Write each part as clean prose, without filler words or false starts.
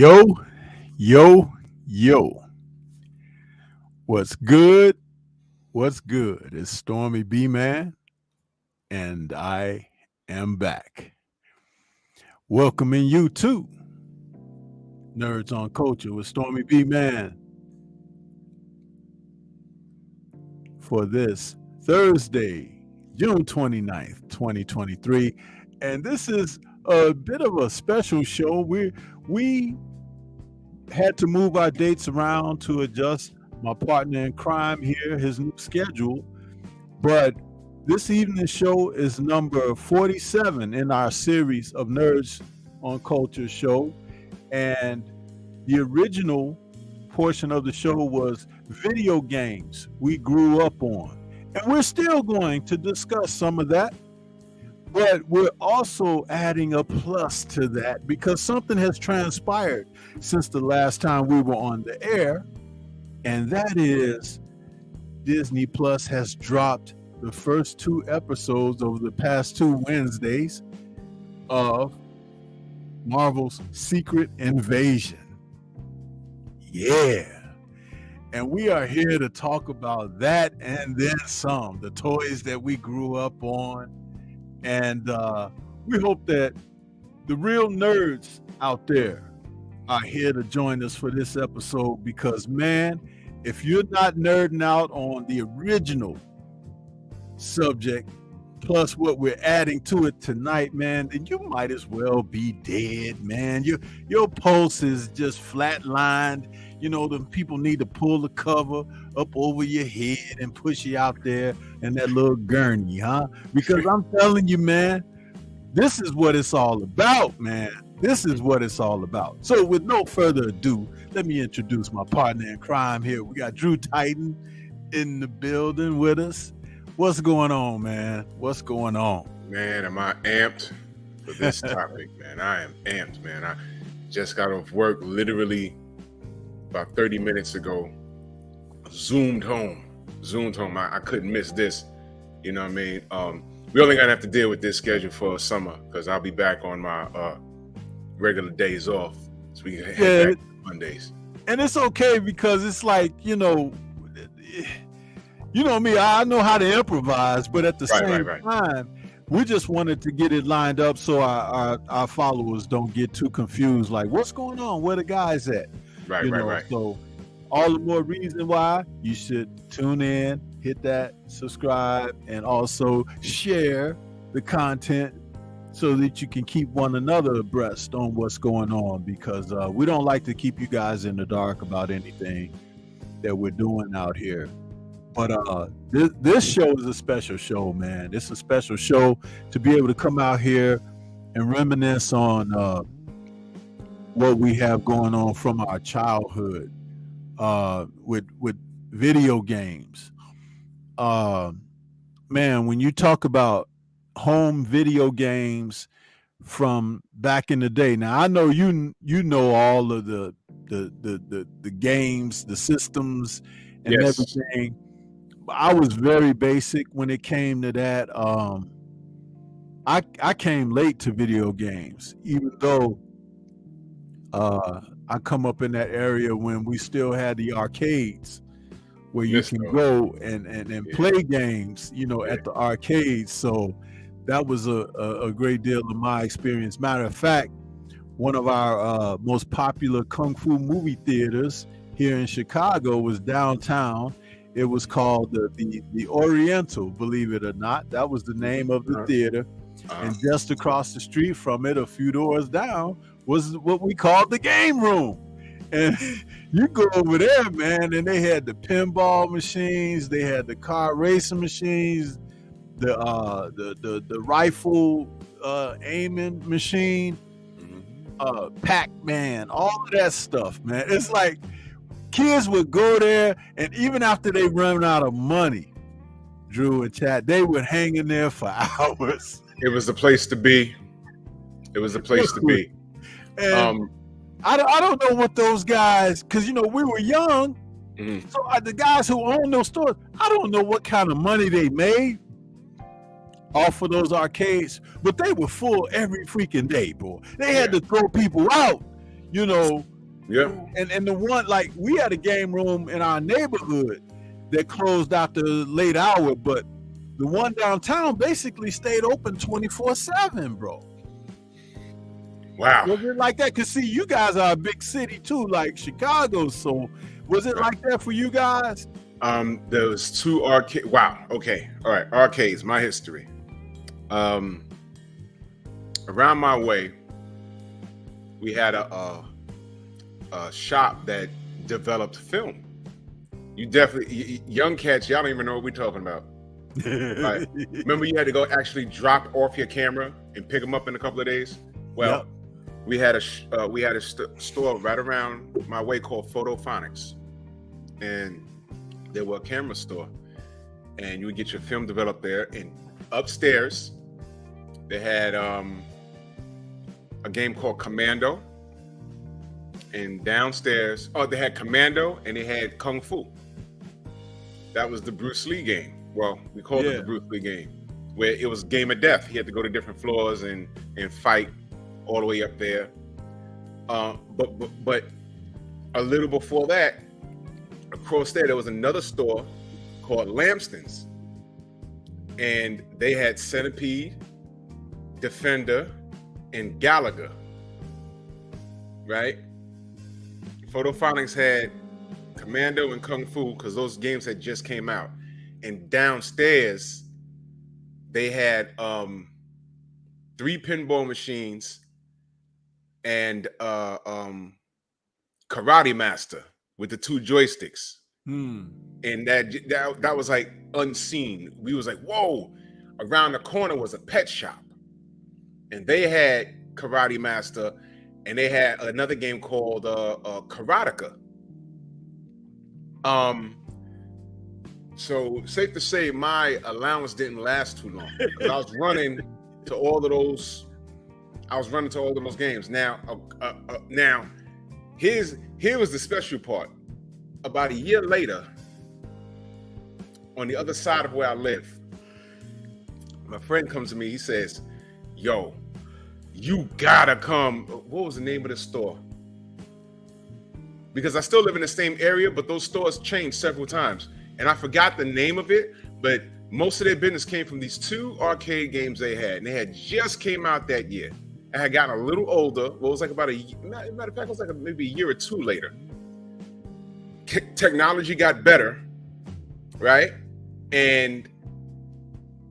Yo, yo, yo. What's good? What's good? It's Stormy B Man, and I am back. Welcoming you to Nerds on Culture with Stormy B Man for this Thursday, June 29th, 2023. And this is a bit of a special show. We had to move our dates around to adjust my partner in crime here, his new schedule. But this evening's show is number 47 in our series of Nerds on Culture show. And the original portion of the show was video games we grew up on. And we're still going to discuss some of that. But we're also adding a plus to that because something has transpired since the last time we were on the air. And that is Disney Plus has dropped the first 2 episodes over the past 2 Wednesdays of Marvel's Secret Invasion. Yeah. And we are here to talk about that and then some, the toys that we grew up on. And we hope that the real nerds out there are here to join us for this episode because, man, if you're not nerding out on the original subject, plus what we're adding to it tonight, man, then you might as well be dead, man. Your pulse is just flatlined. You know, the people need to pull the cover up over your head and push you out there in that little gurney, huh? Because I'm telling you, man, this is what it's all about, man. This is what it's all about. So with no further ado, let me introduce my partner in crime here. We got Drew Titan in the building with us. What's going on, man? What's going on? Man, am I amped for this topic, man. I am amped, man. I just got off work literally about 30 minutes ago. Zoomed home. I couldn't miss this. You know what I mean? We only gonna have to deal with this schedule for summer because I'll be back on my regular days off. So we can head back Mondays. And it's okay because it's like, you know me, I know how to improvise, but at the same time, we just wanted to get it lined up so our followers don't get too confused. Like, what's going on? Where the guys at? Right. So all the more reason why you should tune in, hit that subscribe, and also share the content so that you can keep one another abreast on what's going on because we don't like to keep you guys in the dark about anything that we're doing out here. But this show is a special show, man. It's a special show to be able to come out here and reminisce on what we have going on from our childhood with video games. Man, when you talk about home video games from back in the day, now I know you know all of the games, the systems, and everything. I was very basic when it came to that. I came late to video games, even though I come up in that area when we still had the arcades where you can go and play games, at the arcades. So that was a great deal of my experience. Matter of fact, one of our most popular kung fu movie theaters here in Chicago was downtown. It was called the Oriental, believe it or not. That was the name of the theater. And just across the street from it, a few doors down, was what we called the game room. And you go over there, man, and they had the pinball machines, they had the car racing machines, the rifle aiming machine, Pac-Man, all of that stuff, man. It's like kids would go there, and even after they run out of money, Drew and Chad, they would hang in there for hours. It was the place to be. It was the place to be. And I don't know what those guys, because we were young, so the guys who own those stores, I don't know what kind of money they made off of those arcades, but they were full every freaking day, boy. They had to throw people out, Yeah. And the one, like, we had a game room in our neighborhood that closed after late hour, but the one downtown basically stayed open 24/7, bro. Wow. Was it like that? Because see, you guys are a big city too, like Chicago. So was it like that for you guys? There was 2 arcade. Wow. Okay. All right. Arcades. My history. Around my way, we had a shop that developed film. You definitely, young cats, y'all don't even know what we're talking about. Right. Remember, you had to go actually drop off your camera and pick them up in a couple of days. Well, Yep. we had a store right around my way called Photophonics, and there was a camera store, and you would get your film developed there. And upstairs, they had a game called Commando, and downstairs, they had Commando and they had Kung Fu. That was the Bruce Lee game. Well, we called it the Bruce Lee game, where it was game of death. He had to go to different floors and fight all the way up there. But a little before that, across there was another store called Lamston's, and they had Centipede, Defender, and Gallagher. Right? Photophonics had Commando and Kung Fu because those games had just came out. And downstairs, they had 3 pinball machines and Karate Master with the 2 joysticks. And that was like unseen. We was like, whoa. Around the corner was a pet shop, and they had Karate Master, and they had another game called Karateka. So safe to say, my allowance didn't last too long because I was running to all of those. Games. Now, here was the special part. About a year later, on the other side of where I live, my friend comes to me. He says, "Yo, you gotta come." What was the name of the store? Because I still live in the same area, but those stores changed several times. And I forgot the name of it, but most of their business came from these 2 arcade games they had. And they had just came out that year. I had gotten a little older. Well, it was like about matter of fact, it was like maybe a year or 2 later. Technology got better, right? And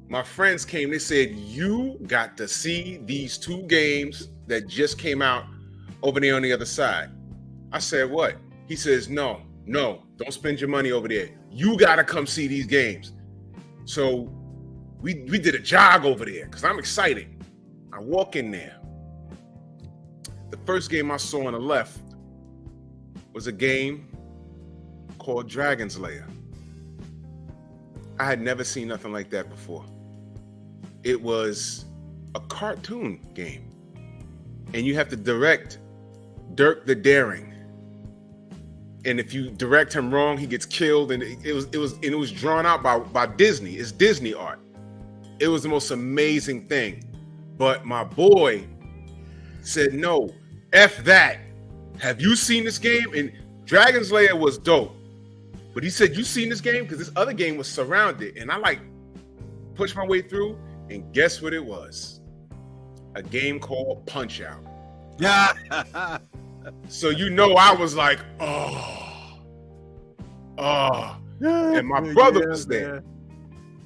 my friends came, they said, you got to see these 2 games that just came out over there on the other side. I said, what? He says, no, don't spend your money over there. You got to come see these games. So we did a jog over there because I'm excited. I walk in there. The first game I saw on the left was a game called Dragon's Lair. I had never seen nothing like that before. It was a cartoon game, and you have to direct Dirk the Daring. And if you direct him wrong, he gets killed. And it was drawn out by Disney. It's Disney art. It was the most amazing thing. But my boy said, no, F that. Have you seen this game? And Dragon's Lair was dope. But he said, you seen this game? Because this other game was surrounded. And I pushed my way through, and guess what it was? A game called Punch Out. Yeah. So I was like, and my brother was there.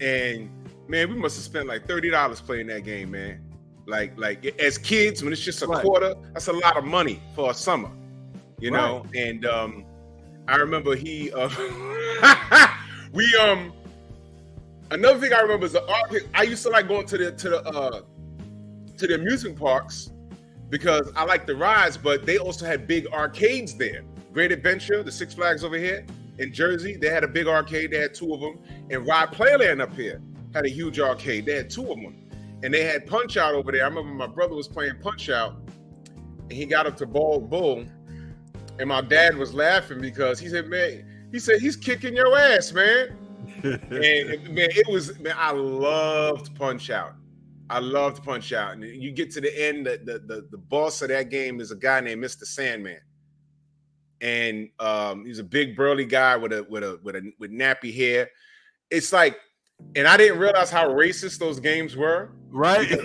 And man, we must have spent like $30 playing that game, man. Like as kids, when it's just a quarter, that's a lot of money for a summer, you know. And I remember another thing I remember is the arcade. I used to like going to the amusement parks because I like the rides, but they also had big arcades there. Great Adventure, the Six Flags over here in Jersey, they had a big arcade. They had 2 of them. And Ride Playland up here had a huge arcade. They had 2 of them. And they had Punch Out over there. I remember my brother was playing Punch Out, and he got up to Bald Bull, and my dad was laughing because he said, he's kicking your ass, man. And man, I loved Punch Out. And you get to the end, the boss of that game is a guy named Mr. Sandman. and he's a big burly guy with nappy hair. It's like, and I didn't realize how racist those games were. Right.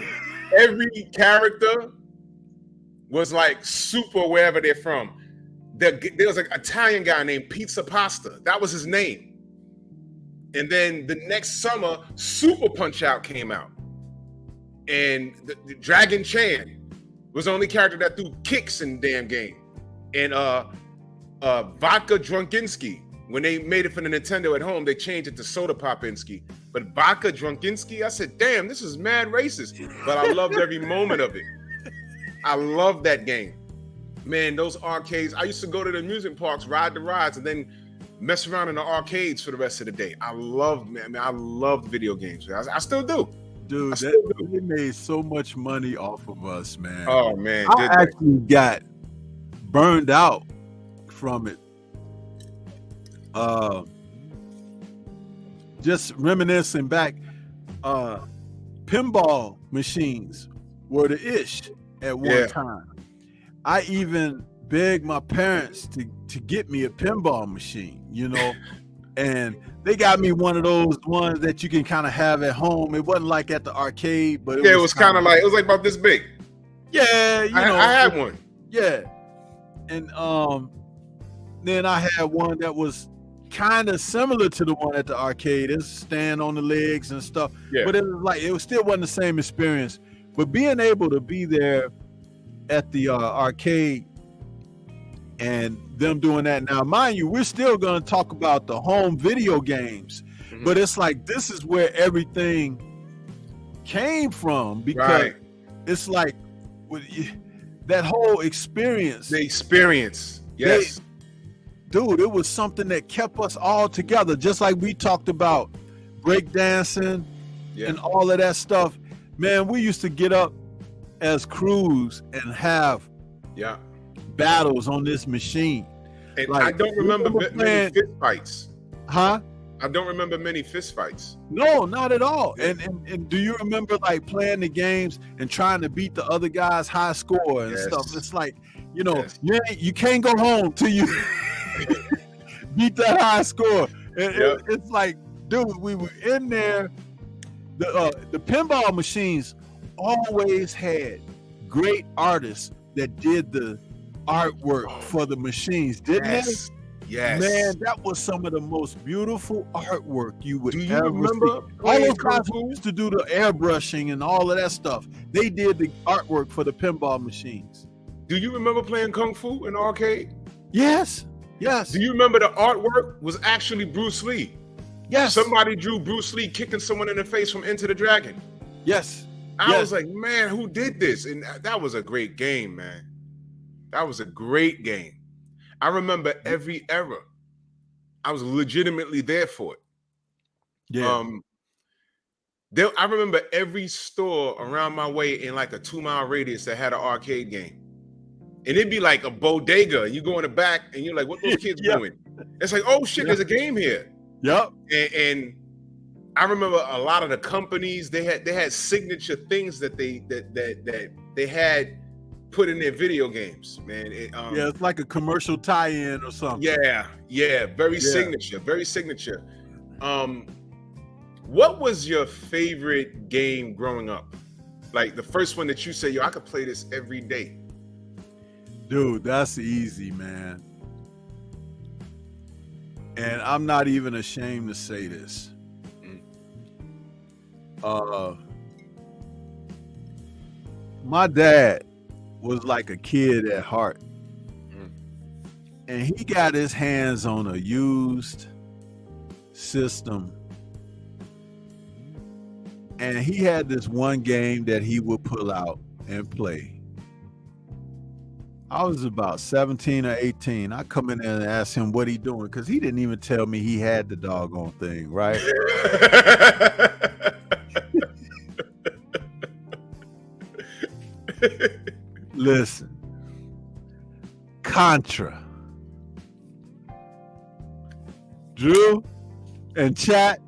Every character was like super wherever they're from. There was an Italian guy named Pizza Pasta. That was his name. And then the next summer, Super Punch Out came out. And the Dragon Chan was the only character that threw kicks in the damn game. And Vodka Drunkinsky, when they made it for the Nintendo at home, they changed it to Soda Popinski. But Vodka Drunkinsky, I said, damn, this is mad racist. But I loved every moment of it. I loved that game. Man, those arcades, I used to go to the amusement parks, ride the rides, and then mess around in the arcades for the rest of the day. I loved video games. I still do. Dude, they made so much money off of us, man. Oh, man. I actually got burned out from it. Just reminiscing back, pinball machines were the ish at one time. I even begged my parents to get me a pinball machine, you know, and they got me one of those ones that you can kind of have at home. It wasn't like at the arcade, but it was kind of like, it was like about this big. Yeah, you know, I had one. Yeah, and then I had one that was kind of similar to the one at the arcade. It's stand on the legs and stuff. Yeah. But it still wasn't the same experience. But being able to be there at the arcade and them doing that. Now, mind you, we're still going to talk about the home video games, but it's like, this is where everything came from, because it's like that whole experience. The experience. Yes. Dude, it was something that kept us all together, just like we talked about breakdancing and all of that stuff. Man, we used to get up as crews and have battles on this machine. And like, I don't remember many fist fights. Huh? I don't remember many fist fights. No, not at all. And do you remember like playing the games and trying to beat the other guy's high score and stuff? It's like, you know, you can't go home till you beat that high score. It's like, dude, we were in there. The pinball machines always had great artists that did the artwork for the machines, didn't they? Yes. Man, that was some of the most beautiful artwork you would ever remember see. All those guys who used to do the airbrushing and all of that stuff, they did the artwork for the pinball machines. Do you remember playing Kung Fu in the arcade? Yes. Yes. Do you remember the artwork was actually Bruce Lee? Yes. Somebody drew Bruce Lee kicking someone in the face from Enter the Dragon. Yes. I was like, man, who did this? And that was a great game, man. That was a great game. I remember every era. I was legitimately there for it. Yeah. I remember every store around my way in like a 2-mile radius that had an arcade game. And it'd be like a bodega. You go in the back and you're like, what those kids doing? It's like, oh shit, there's a game here. Yep. And I remember a lot of the companies, they had signature things that they had put in their video games, man. It's like a commercial tie-in or something. Very signature. What was your favorite game growing up? Like the first one that you say, yo, I could play this every day. Dude, that's easy, man. And I'm not even ashamed to say this. My dad was like a kid at heart. And he got his hands on a used system. And he had this one game that he would pull out and play. I was about 17 or 18. I come in there and ask him what he doing, because he didn't even tell me he had the doggone thing, right? Listen, Contra. Drew and chat.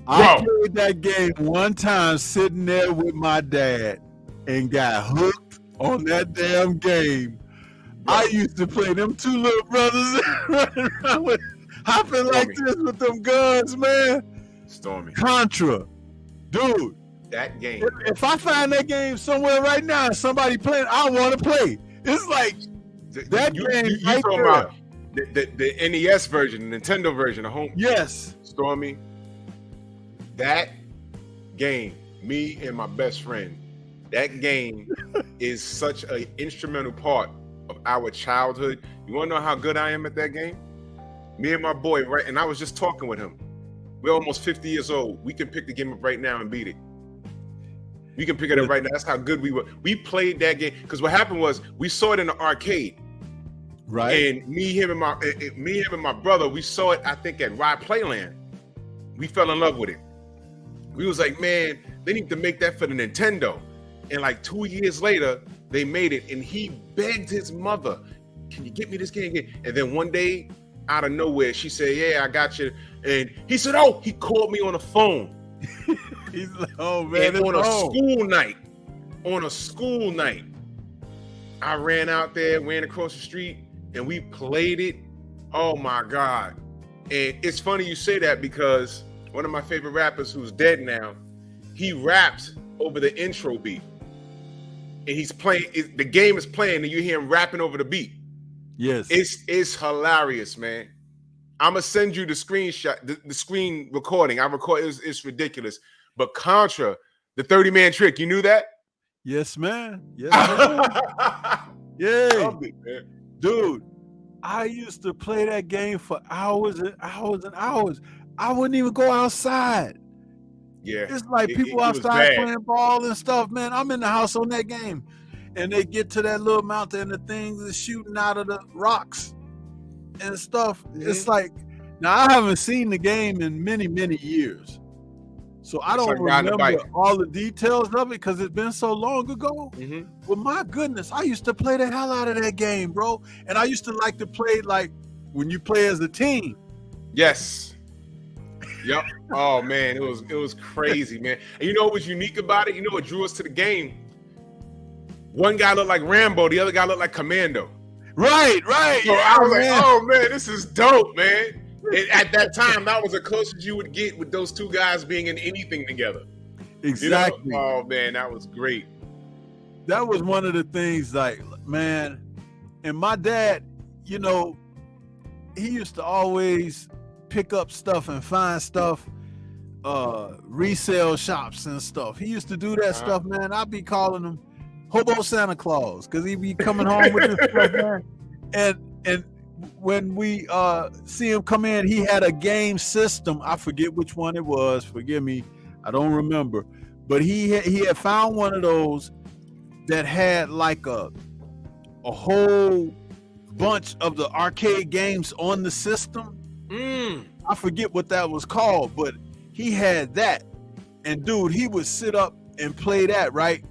I played that game one time sitting there with my dad and got hooked on that damn game. I used to play them two little brothers running around with hopping like this with them guns, man. Stormy. Contra. Dude. That game. If I find that game somewhere right now and somebody playing, I want to play. It's like that game. You talking about the NES version, the Nintendo version, the home. Yes. Stormy. That game, me and my best friend, that game is such an instrumental part of our childhood. You want to know how good I am at that game? Me and my boy, right? And I was just talking with him. We're almost 50 years old. We can pick the game up right now and beat it. We can pick it up right now. That's how good we were. We played that game because what happened was we saw it in the arcade, right? And me, him, and my brother, we saw it. I think at Ride Playland. We fell in love with it. We was like, man, they need to make that for the Nintendo. And like 2 years later, they made it. And he begged his mother, "Can you get me this game again?" And then one day, out of nowhere, she said, "Yeah, I got you." And he said, "Oh," he called me on the phone. He's like, "Oh man!" And on a school night, I ran out there, ran across the street, and we played it. Oh my God! And it's funny you say that because one of my favorite rappers, who's dead now, he raps over the intro beat, and he's playing. The game is playing, and you hear him rapping over the beat. Yes, it's hilarious, man. I'm gonna send you the screenshot, the screen recording. I record. It's ridiculous. But Contra, the 30-man trick, you knew that? Yes, man. Yes, man. Yeah, man. Dude. I used to play that game for hours and hours and hours. I wouldn't even go outside. Yeah, it's like people outside playing ball and stuff, man. I'm in the house on that game, and they get to that little mountain, and the things are shooting out of the rocks and stuff. Mm-hmm. It's like, now I haven't seen the game in many, many years, so I don't remember all the details of it because it's been so long ago. Mm-hmm. But my goodness, I used to play the hell out of that game, bro. And I used to like to play like when you play as a team. Yes. Yep. Oh man, it was crazy, man. And you know what was unique about it? You know what drew us to the game? One guy looked like Rambo, the other guy looked like Commando. Right. So I was like, oh man, this is dope, man. And at that time, that was the closest you would get with those two guys being in anything together. Exactly. You know? Oh man, that was great. That was one of the things, like, man. And my dad, you know, he used to always pick up stuff and find stuff, resale shops and stuff. He used to do that stuff, man. I'd be calling him Hobo Santa Claus because he'd be coming home with this stuff, man. And when we see him come in, he had a game system. I forget which one it was. Forgive me, I don't remember. But he had found one of those that had like a whole bunch of the arcade games on the system. I forget what that was called, but he had that. And dude, he would sit up and play that, right?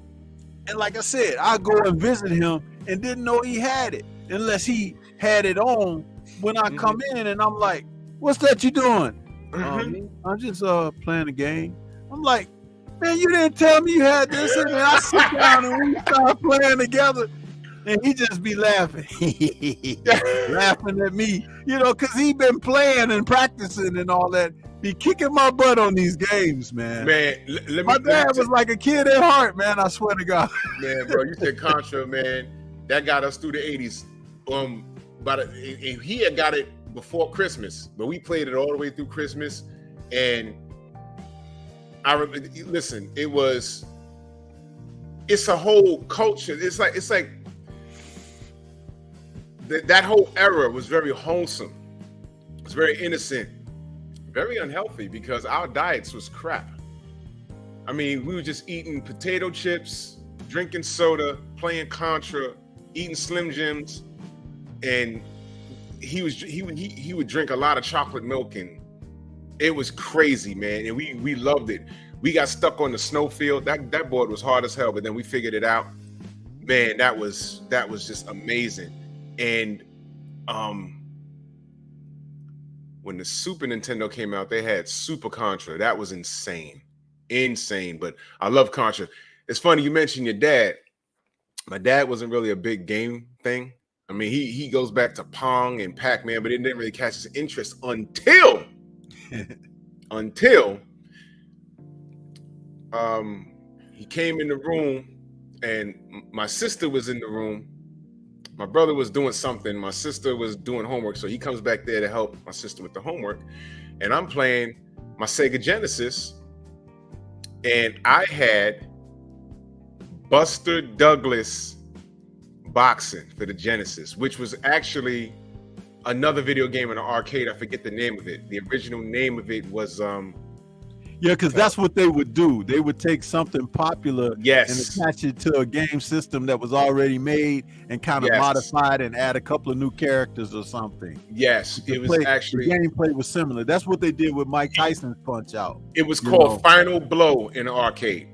And like I said, I go and visit him and didn't know he had it unless he had it on when I come in, and I'm like, "What's that you doing?" I'm just playing a game. I'm like, "Man, you didn't tell me you had this." And then I sit down and we start playing together, and he just be laughing, laughing at me, you know, because he been playing and practicing and all that. Be kicking my butt on these games, man. My dad was like a kid at heart, man. I swear to God. Man, bro, you said Contra, man. That got us through the 80s. But he had got it before Christmas, but we played it all the way through Christmas. And listen, it's a whole culture. It's like that whole era was very wholesome. It was very innocent, very unhealthy because our diets was crap. I mean, we were just eating potato chips, drinking soda, playing Contra, eating Slim Jims, and he would drink a lot of chocolate milk, and it was crazy, man. And we loved it. We got stuck on the snowfield. That board was hard as hell, but then we figured it out. Man, that was just amazing. And when the Super Nintendo came out, they had Super Contra. That was insane. But I love Contra. It's funny you mentioned your dad. My dad wasn't really a big game thing. I mean, he goes back to Pong and Pac-Man, but it didn't really catch his interest until he came in the room, and my sister was in the room. My brother was doing something. My sister was doing homework, so he comes back there to help my sister with the homework. And I'm playing my Sega Genesis, and I had Buster Douglas Boxing for the Genesis, which was actually another video game in the arcade. I forget the name of it. The original name of it was yeah, because that's what they would do. They would take something popular and attach it to a game system that was already made and kind of modify it and add a couple of new characters or something. Yes, it was actually, the gameplay was similar. That's what they did with Mike Tyson's Punch Out. It was called Final Blow in the arcade.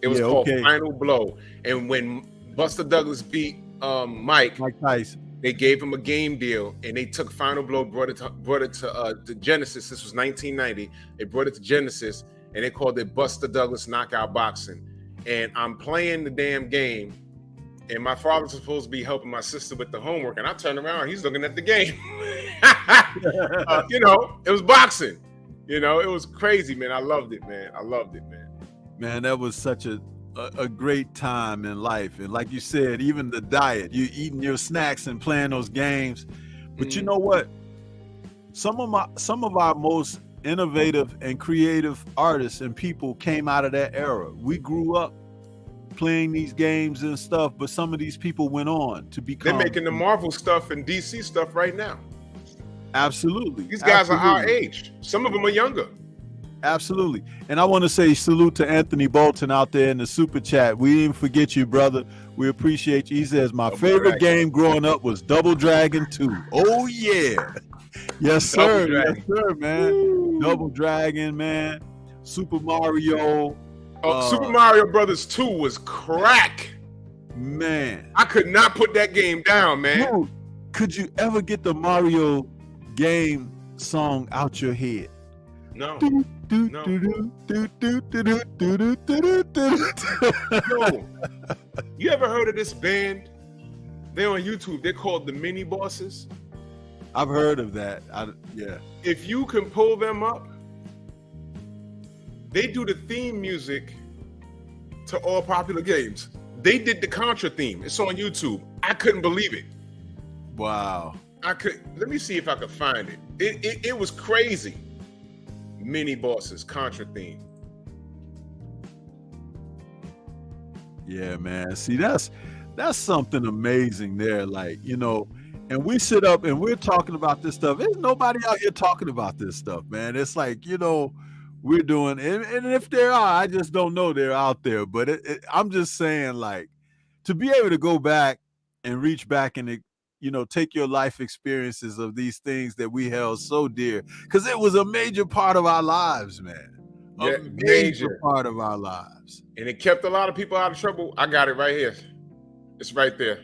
It was called Final Blow. And when Buster Douglas beat Mike Tyson, they gave him a game deal, and they took Final Blow, brought it to Genesis. This was 1990. They brought it to Genesis, and they called it Buster Douglas Knockout Boxing. And I'm playing the damn game, and my father's supposed to be helping my sister with the homework, and I turn around, he's looking at the game. It was boxing. It was crazy, man. I loved it, man. Man, that was such a great time in life. And like you said, even the diet, you eating your snacks and playing those games. But you know what? Some of our most innovative and creative artists and people came out of that era. We grew up playing these games and stuff, but some of these people went on to become. They're making the Marvel stuff and DC stuff right now. Absolutely. These guys are our age. Some of them are younger. Absolutely. And I want to say salute to Anthony Bolton out there in the super chat. We didn't forget you, brother. We appreciate you. He says, my favorite game growing up was Double Dragon 2. Oh, yeah. Yes, sir. Yes, sir, man. Woo. Double Dragon, man. Super Mario. Super Mario Brothers 2 was crack. Man. I could not put that game down, man. Dude, could you ever get the Mario game song out your head? No. No. You ever heard of this band? They're on YouTube. They're called the Mini Bosses. I've heard of that. Yeah. If you can pull them up, they do the theme music to all popular games. They did the Contra theme. It's on YouTube. I couldn't believe it. Wow. Let me see if I could find it. It was crazy. Mini Bosses, Contra theme. Yeah, man. See, that's something amazing there. Like, and we sit up and we're talking about this stuff. There's nobody out here talking about this stuff, man. It's like, we're doing, and if there are, I just don't know they're out there. But I'm just saying, like, to be able to go back and reach back and take your life experiences of these things that we held so dear, because it was a major part of our lives, man. A major part of our lives. And it kept a lot of people out of trouble. I got it right here. It's right there.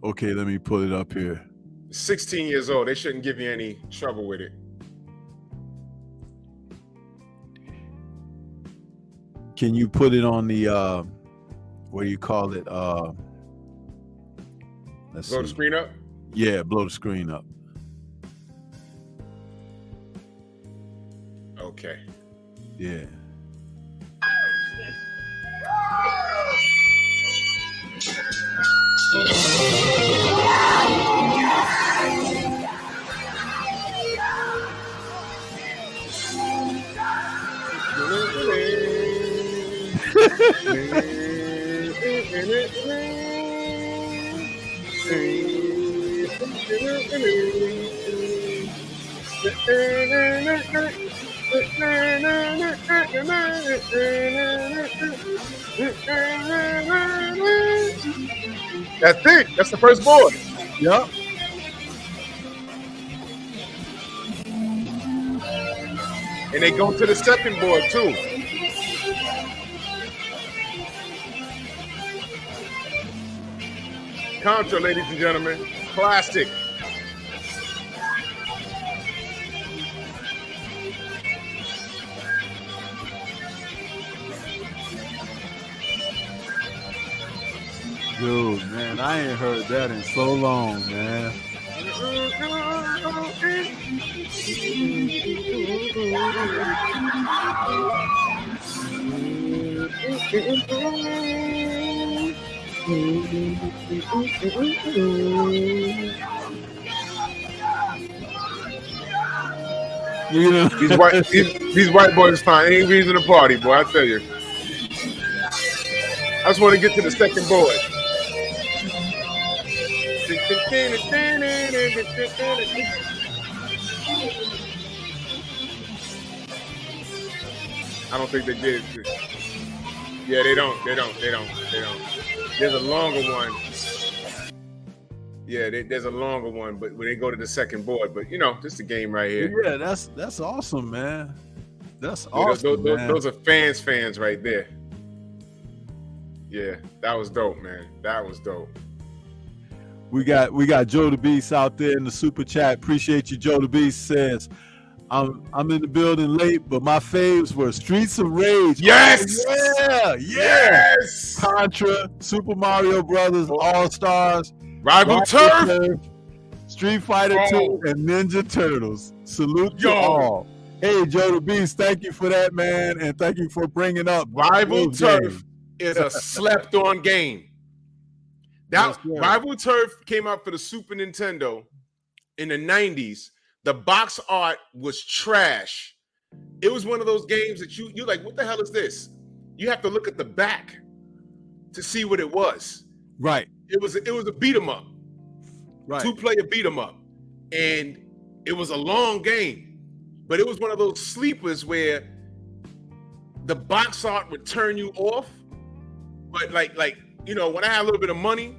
Okay, let me pull it up here. 16 years old. They shouldn't give you any trouble with it. Can you put it on the, what do you call it? Let's blow the screen up? Yeah, blow the screen up. Okay. Yeah. That's it. That's the first board. Yep. And they go to the second board too. Contra, ladies and gentlemen. Classic. Dude, man, I ain't heard that in so long, man. You know, these white boys find any reason to party, boy. I tell you. I just want to get to the second board. I don't think they did. Yeah, they don't. There's a longer one. Yeah, there's a longer one, but when they go to the second board, but you know, this is the game right here. yeah, that's awesome, man. That's awesome. Those are fans right there. Yeah, that was dope, man. That was dope. We got Joe the Beast out there in the super chat. Appreciate you, Joe the Beast says, I'm in the building late, but my faves were Streets of Rage. Yes! Oh, yeah! Yes! Contra, Super Mario Brothers, All Stars, Rival Turf, Street Fighter 2, and Ninja Turtles. Salute to all. Hey, Joe the Beast, thank you for that, man, and thank you for bringing up Rival Turf is a slept-on game. Rival Turf came out for the Super Nintendo in the 90s. The box art was trash. It was one of those games that you're like, what the hell is this? You have to look at the back to see what it was. Right. It was a beat 'em up. Right. 2-player beat 'em up. And it was a long game. But it was one of those sleepers where the box art would turn you off. But like you know, when I had a little bit of money,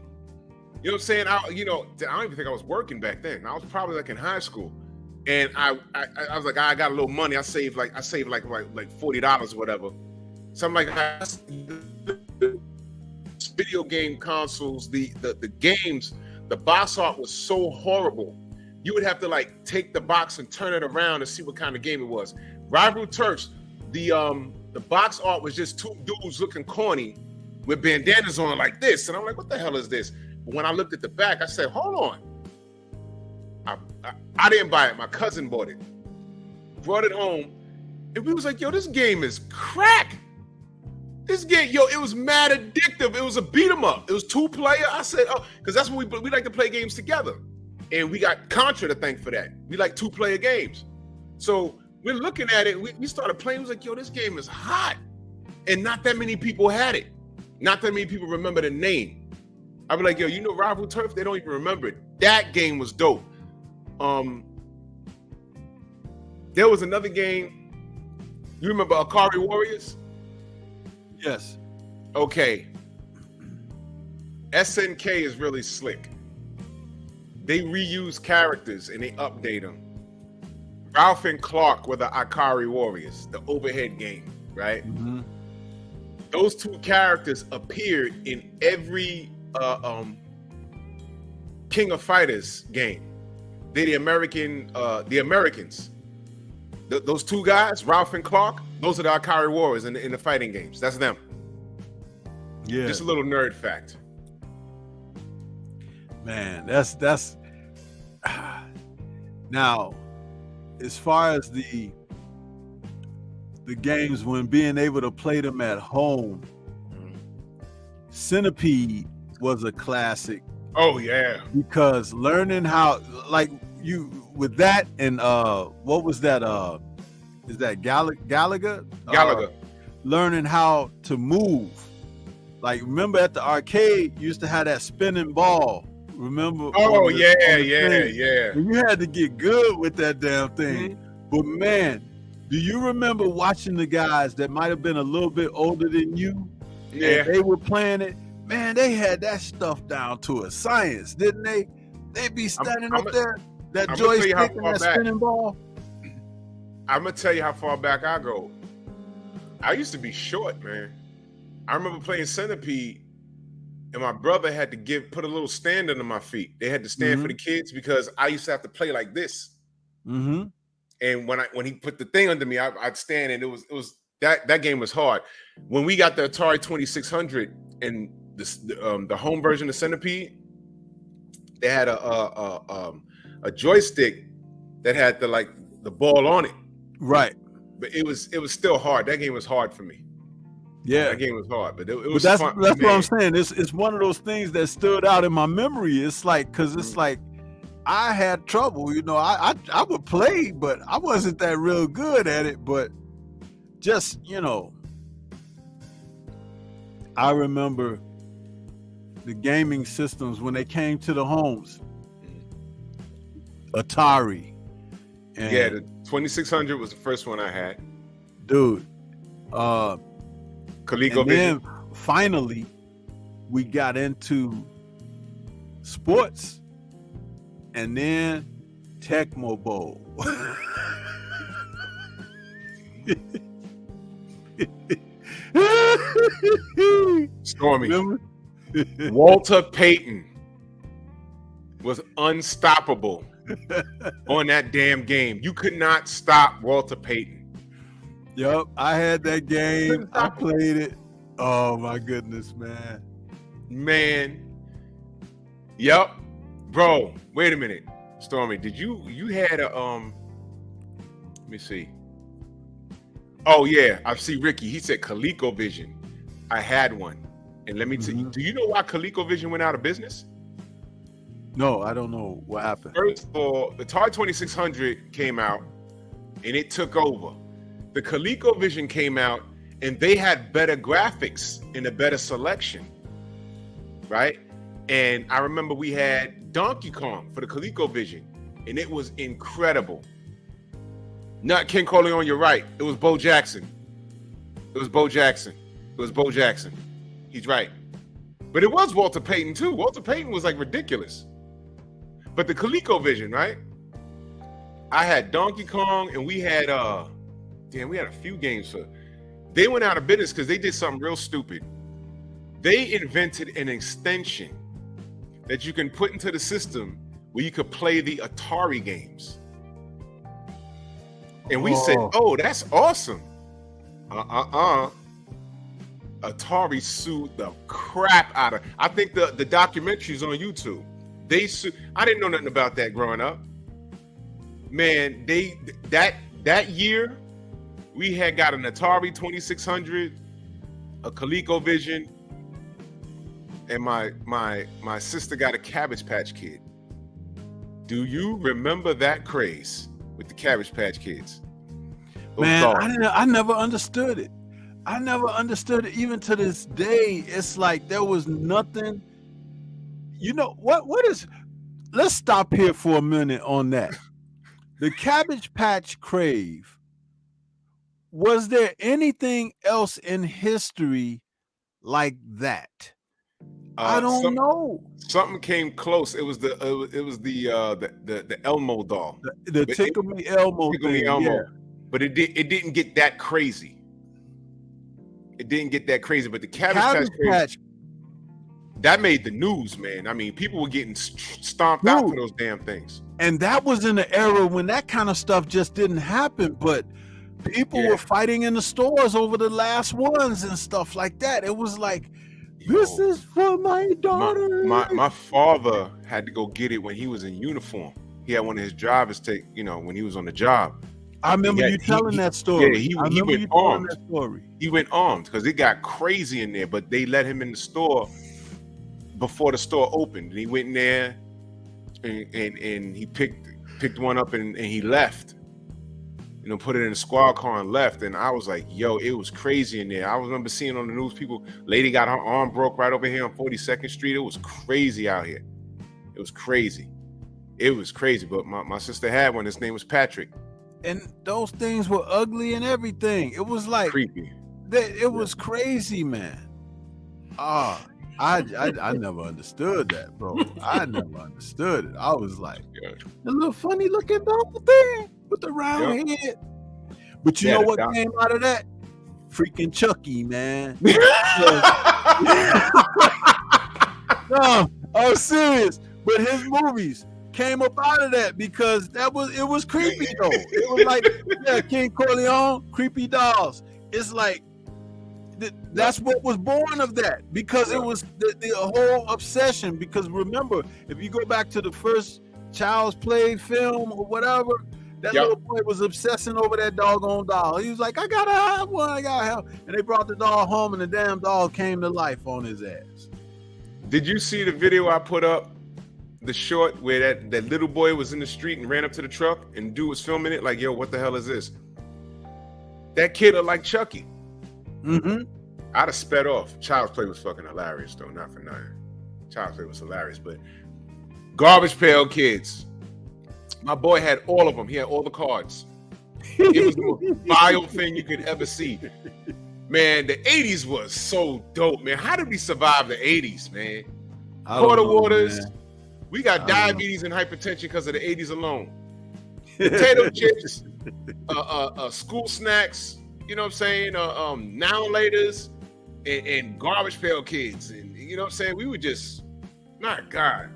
you know what I'm saying? I don't even think I was working back then. I was probably like in high school. And I was like, I got a little money. I saved like $40 or whatever. So I'm like, video game consoles, the games, the box art was so horrible. You would have to like take the box and turn it around to see what kind of game it was. Rival Turfs, the box art was just two dudes looking corny with bandanas on like this. And I'm like, what the hell is this? But when I looked at the back, I said, hold on. I didn't buy it. My cousin bought it. Brought it home. And we was like, yo, this game is crack. This game, it was mad addictive. It was a beat 'em up. It was 2-player. I said, oh, because that's when we like to play games together. And we got Contra to thank for that. We like 2-player games. So we're looking at it. We started playing. We was like, yo, this game is hot. And not that many people had it. Not that many people remember the name. I'd be like, yo, you know Rival Turf? They don't even remember it. That game was dope. There was another game. You remember Akari Warriors? Yes. Okay. SNK is really slick. They reuse characters and they update them. Ralph and Clark were the Akari Warriors, the overhead game, right? Mm-hmm. Those two characters appeared in every King of Fighters game. They're the Americans. Those two guys, Ralph and Clark, those are the Akari Warriors in the fighting games. That's them. Yeah. Just a little nerd fact. Man, that's now, as far as the games, when being able to play them at home, Centipede was a classic. Oh yeah. Because learning how, like, you with that, and what was that? Is that Gallagher? Learning how to move. Like, remember at the arcade, you used to have that spinning ball. Remember? Oh yeah. And you had to get good with that damn thing. Mm-hmm. But man, do you remember watching the guys that might have been a little bit older than you? Yeah. And they were playing it. Man, they had that stuff down to a science, didn't they? They'd be standing up there, that joystick and that spinning ball. I'm gonna tell you how far back I go. I used to be short, man. I remember playing Centipede, and my brother had to put a little stand under my feet. They had to stand for the kids because I used to have to play like this. Mm-hmm. And when he put the thing under me, I'd stand, and it was that game was hard. When we got the Atari 2600 and the home version of Centipede, they had a joystick that had the ball on it. Right. But it was still hard. That game was hard for me. Yeah. That game was hard, but it was that's fun. That's what I'm saying. It's one of those things that stood out in my memory. It's like, because it's like I had trouble, you know. I would play, but I wasn't that real good at it. But just, you know, I remember the gaming systems when they came to the homes. Atari. And yeah, the 2600 was the first one I had. Dude. ColecoVision. Then finally, we got into sports, and then Tecmo Bowl. Stormy. Walter Payton was unstoppable on that damn game. You could not stop Walter Payton. Yep, I had that game. I played it. Oh my goodness, man. Yep. Bro, wait a minute. Stormy, did you had a let me see. Oh yeah, I see Ricky. He said ColecoVision. I had one. And let me tell you, do you know why ColecoVision went out of business? No, I don't know what happened. First of all, the Atari 2600 came out and it took over. The ColecoVision came out and they had better graphics and a better selection, right? And I remember we had Donkey Kong for the ColecoVision, and it was incredible. Not Ken Corleone, you're right. It was Bo Jackson. He's right. But it was Walter Payton too. Walter Payton was like ridiculous. But the ColecoVision, right? I had Donkey Kong, and we had we had a few games for. They went out of business because they did something real stupid. They invented an extension that you can put into the system where you could play the Atari games. And we said, oh, that's awesome. Atari sued the crap out of. I think the documentary's on YouTube. They sued. I didn't know nothing about that growing up. Man, that year we had got an Atari 2600, a ColecoVision, and my sister got a Cabbage Patch Kid. Do you remember that craze with the Cabbage Patch Kids? Man, I never understood it. I never understood it. Even to this day, it's like there was nothing. You know what is? Let's stop here for a minute on that. The Cabbage Patch crave. Was there anything else in history like that? I don't know. Something came close. It was the Elmo doll. The Tickle Me Elmo thing. Yeah. But it didn't get that crazy. It didn't get that crazy. But the Cabbage Patch that made the news, man. I mean, people were getting stomped out for those damn things. And that was in the era when that kind of stuff just didn't happen. But people were fighting in the stores over the last ones and stuff like that. It was like, this is for my daughter. My father had to go get it when he was in uniform. He had one of his drivers take, when he was on the job. I remember you telling that story. Yeah, he went armed. He went armed because it got crazy in there, but they let him in the store before the store opened. And he went in there and he picked one up and he left. Put it in a squad car and left. And I was like, yo, it was crazy in there. I remember seeing on the news lady got her arm broke right over here on 42nd Street. It was crazy out here. It was crazy. But my sister had one. His name was Patrick. And those things were ugly and everything. It was like creepy. It was crazy, man. I never understood that, bro. I never understood it. I was like, the little funny looking dog thing with the round head. But you know what came out of that? Freaking Chucky, man. No, I'm serious. But his movies came up out of that because it was creepy though. It was like, King Corleone, creepy dolls. It's like That's what was born of that, because it was the whole obsession. Because remember, if you go back to the first Child's Play film or whatever, that little boy was obsessing over that doggone doll. He was like, I gotta have one, I gotta have. And they brought the doll home, and the damn doll came to life on his ass. Did you see the video I put up? The short where that little boy was in the street and ran up to the truck and dude was filming it like, yo, what the hell is this? That kid looked like Chucky. Mm-hmm. I'd have sped off. Child's Play was fucking hilarious, though. Not for nothing. Child's Play was hilarious, but Garbage Pail Kids. My boy had all of them. He had all the cards. It was the most vile thing you could ever see. Man, the 80s was so dope, man. How did we survive the 80s, man? Quarter waters. Man. We got diabetes and hypertension because of the 80s alone. Potato chips, school snacks, you know what I'm saying? Now and laters and Garbage Pail Kids. And you know what I'm saying? We were just, my God.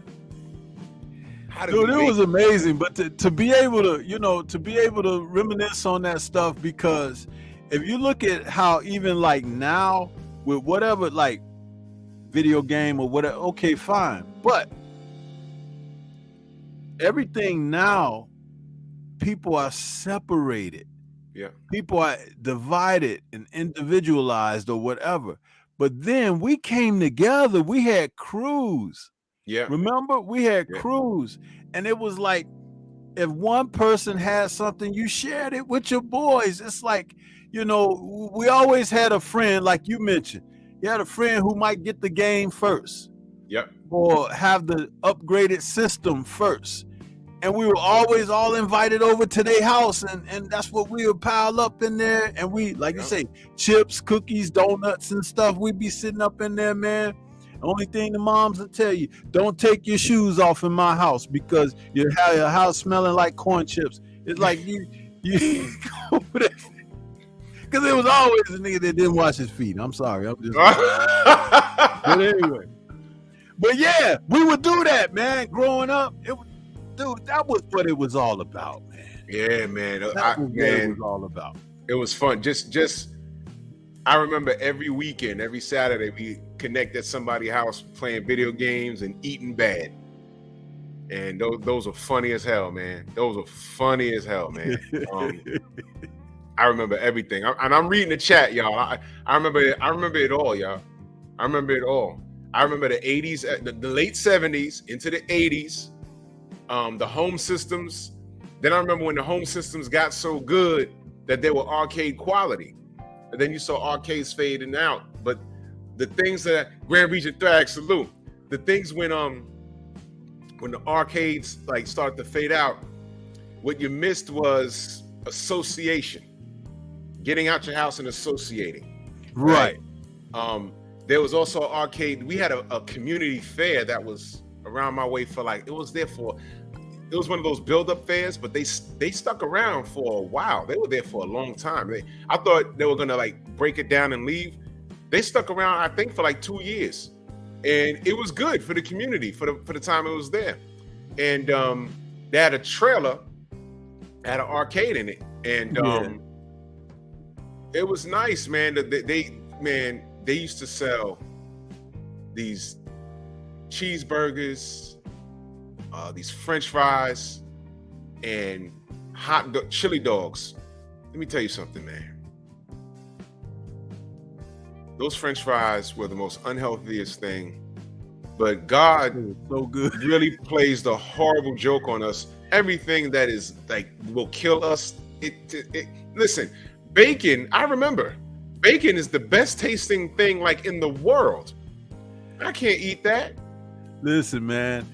Dude, it was amazing. But to be able to, reminisce on that stuff, because if you look at how even like now with whatever, like video game or whatever, okay, fine. But everything now, people are separated. Yeah. People are divided and individualized or whatever. But then we came together. We had crews. Yeah. Remember? We had crews. And it was like, if one person had something, you shared it with your boys. It's like, we always had a friend, like you mentioned. You had a friend who might get the game first. Yep. Or have the upgraded system first. And we were always all invited over to their house, and that's what we would pile up in there. And we, like you say, chips, cookies, donuts, and stuff. We'd be sitting up in there, man. The only thing the moms will tell you, don't take your shoes off in my house, because you have your house smelling like corn chips. It's like you go over there. Because there was always a nigga that didn't wash his feet. I'm sorry. I'm just but anyway. But yeah, we would do that, man. Growing up, dude, that was what it was all about, man. Yeah, man. That was what it was all about. It was fun. I remember every weekend, every Saturday, we connect at somebody's house playing video games and eating bad. And those are funny as hell, man. Those are funny as hell, man. I remember everything. I'm reading the chat, y'all. I remember it all, y'all. I remember it all. I remember the 80s, the late 70s into the 80s, the home systems. Then I remember when the home systems got so good that they were arcade quality. And then you saw arcades fading out. But the things that Grand Region Thrag, salute. The things when the arcades like started to fade out, what you missed was association. Getting out your house and associating. Right. There was also an arcade. We had a community fair that was around my way for it was one of those build-up fairs, but they stuck around for a while. They were there for a long time. I thought they were gonna break it down and leave. They stuck around, I think, for 2 years, and it was good for the community for the time it was there. And they had a trailer, had an arcade in it, and it was nice, man. They used to sell these cheeseburgers, these French fries, and chili dogs. Let me tell you something, man. Those French fries were the most unhealthiest thing, but God so good. Really plays the horrible joke on us. Everything that is will kill us. Listen, bacon. I remember. Bacon is the best tasting thing in the world. I can't eat that. Listen, man,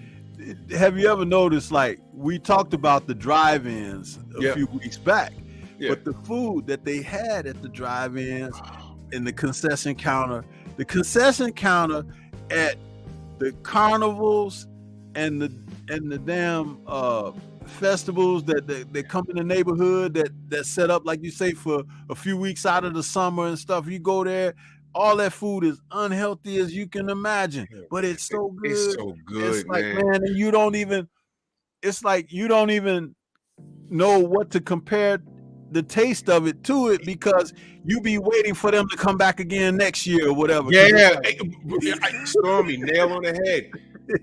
have you ever noticed, we talked about the drive-ins a few weeks back, but the food that they had at the drive-ins and the concession counter at the carnivals and the damn festivals that come in the neighborhood that set up, like you say, for a few weeks out of the summer and stuff. You go there, all that food is unhealthy as you can imagine, but it's so good. It's so good. It's like, man, and you don't even know what to compare the taste of it to it because you be waiting for them to come back again next year or whatever. Yeah, Stormy, nail on the head.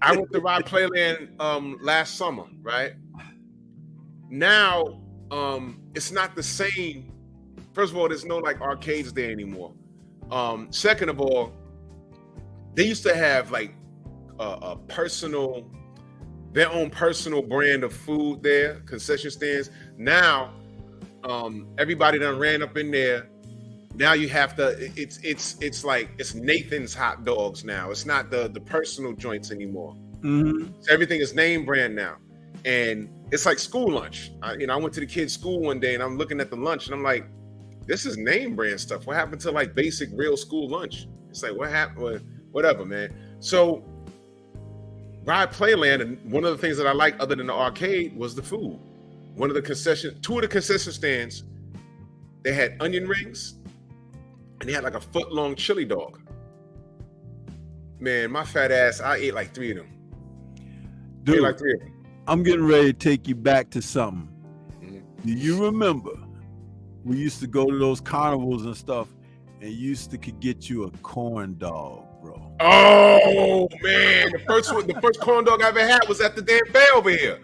I went to Ride Playland last summer, right? Now, it's not the same. First of all, there's no like arcades there anymore. Second of all, they used to have like their own personal brand of food there, concession stands. Now, everybody done ran up in there. Now you have to. It's like it's Nathan's hot dogs now. It's not the personal joints anymore. Mm-hmm. So everything is name brand now, and it's like school lunch. I went to the kids' school one day, and I'm looking at the lunch, and I'm like, this is name brand stuff. What happened to like basic real school lunch? It's like what happened? Well, whatever, man. So Ride Playland, and one of the things that I like other than the arcade was the food. Two of the concession stands, they had onion rings, and they had like a foot-long chili dog. Man, my fat ass, I ate like 3 of them. Dude, like 3 of them. I'm getting ready to take you back to something. Mhm. Do you remember we used to go to those carnivals and stuff, and could get you a corn dog, bro? Oh man, the first corn dog I ever had was at the damn fair over here.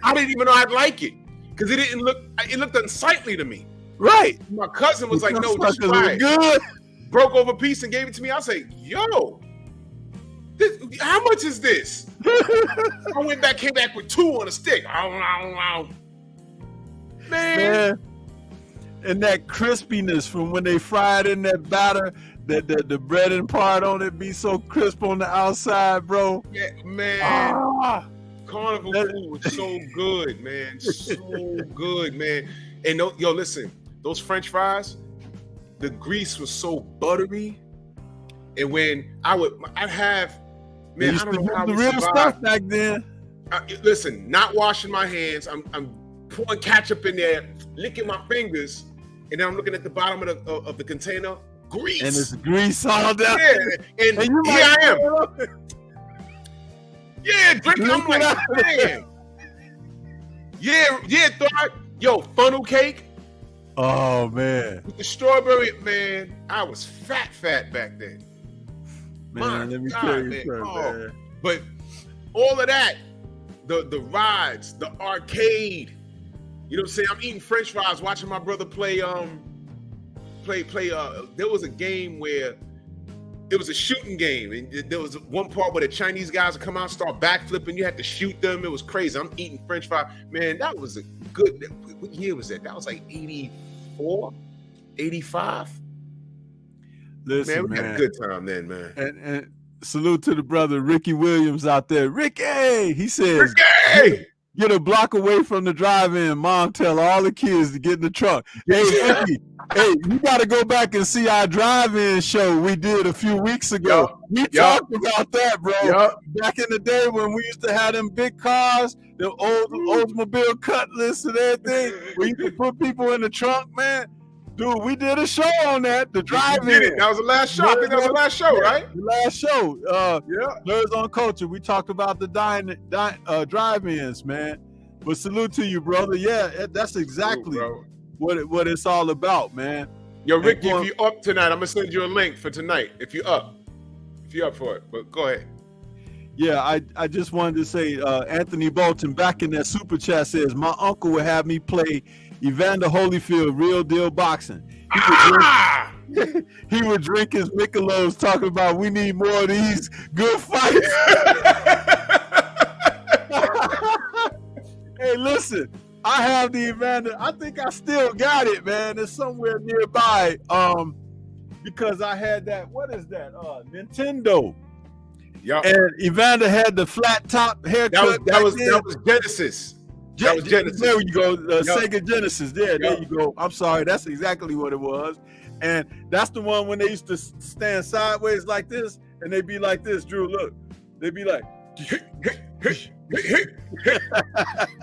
I didn't even know I'd like it because it looked unsightly to me. Right. My cousin was like, "No, just try it." Good. Broke over a piece and gave it to me. I was like, "Yo, how much is this?" I came back with 2 on a stick. Man. And that crispiness from when they fried in that batter, that the breading part on it be so crisp on the outside, bro. Yeah, man. Carnival food was so good, man. So good, man. And listen, those French fries, the grease was so buttery. And when I'd have, man, I don't know how the we real survived. stuff back then. Listen, not washing my hands. I'm pouring ketchup in there, licking my fingers, and then I'm looking at the bottom of the container, grease. And it's grease all down. Yeah, and here I am. Yeah, drinking. I'm like, man. Yeah, yo, funnel cake. Oh man. With the strawberry, man, I was fat back then. Man, let me tell you something, man. But all of that, the rides, the arcade, you know what I'm saying? I'm eating French fries, watching my brother play there was a game where it was a shooting game, and there was one part where the Chinese guys would come out and start backflipping. You had to shoot them. It was crazy. I'm eating French fries. Man, that was a good, what year was that? That was like 84, 85. Listen, man, we had a good time then, man. And salute to the brother Ricky Williams out there. Ricky, he says, Ricky! Get a block away from the drive-in. Mom tell all the kids to get in the truck. Hey, Ricky, hey, you got to go back and see our drive-in show we did a few weeks ago. We talked about that, bro. Back in the day when we used to have them big cars, the old Oldsmobile Cutlass and everything, where you could put people in the trunk, man. Dude, we did a show on that. The drive-in. That was the last show. I think that was the last show, right? The last show. Nerds on Culture. We talked about the drive-ins, man. But salute to you, brother. Yeah, that's exactly what it's all about, man. Yo, Ricky, if you're up tonight, I'm gonna send you a link for tonight. If you're up for it. But go ahead. Yeah, I just wanted to say, Anthony Bolton back in that super chat says my uncle would have me play Evander Holyfield Real Deal Boxing. He would drink his Michelob's talking about we need more of these good fights. Hey, listen, I have the Evander. I think I still got it, man. It's somewhere nearby. Because I had that, what is that? Nintendo. Yeah. And Evander had the flat top haircut. That was Genesis. That was Genesis. There you go. Sega Genesis. There you go. I'm sorry. That's exactly what it was. And that's the one when they used to stand sideways like this, and they'd be like this, Drew, look. They'd be like, you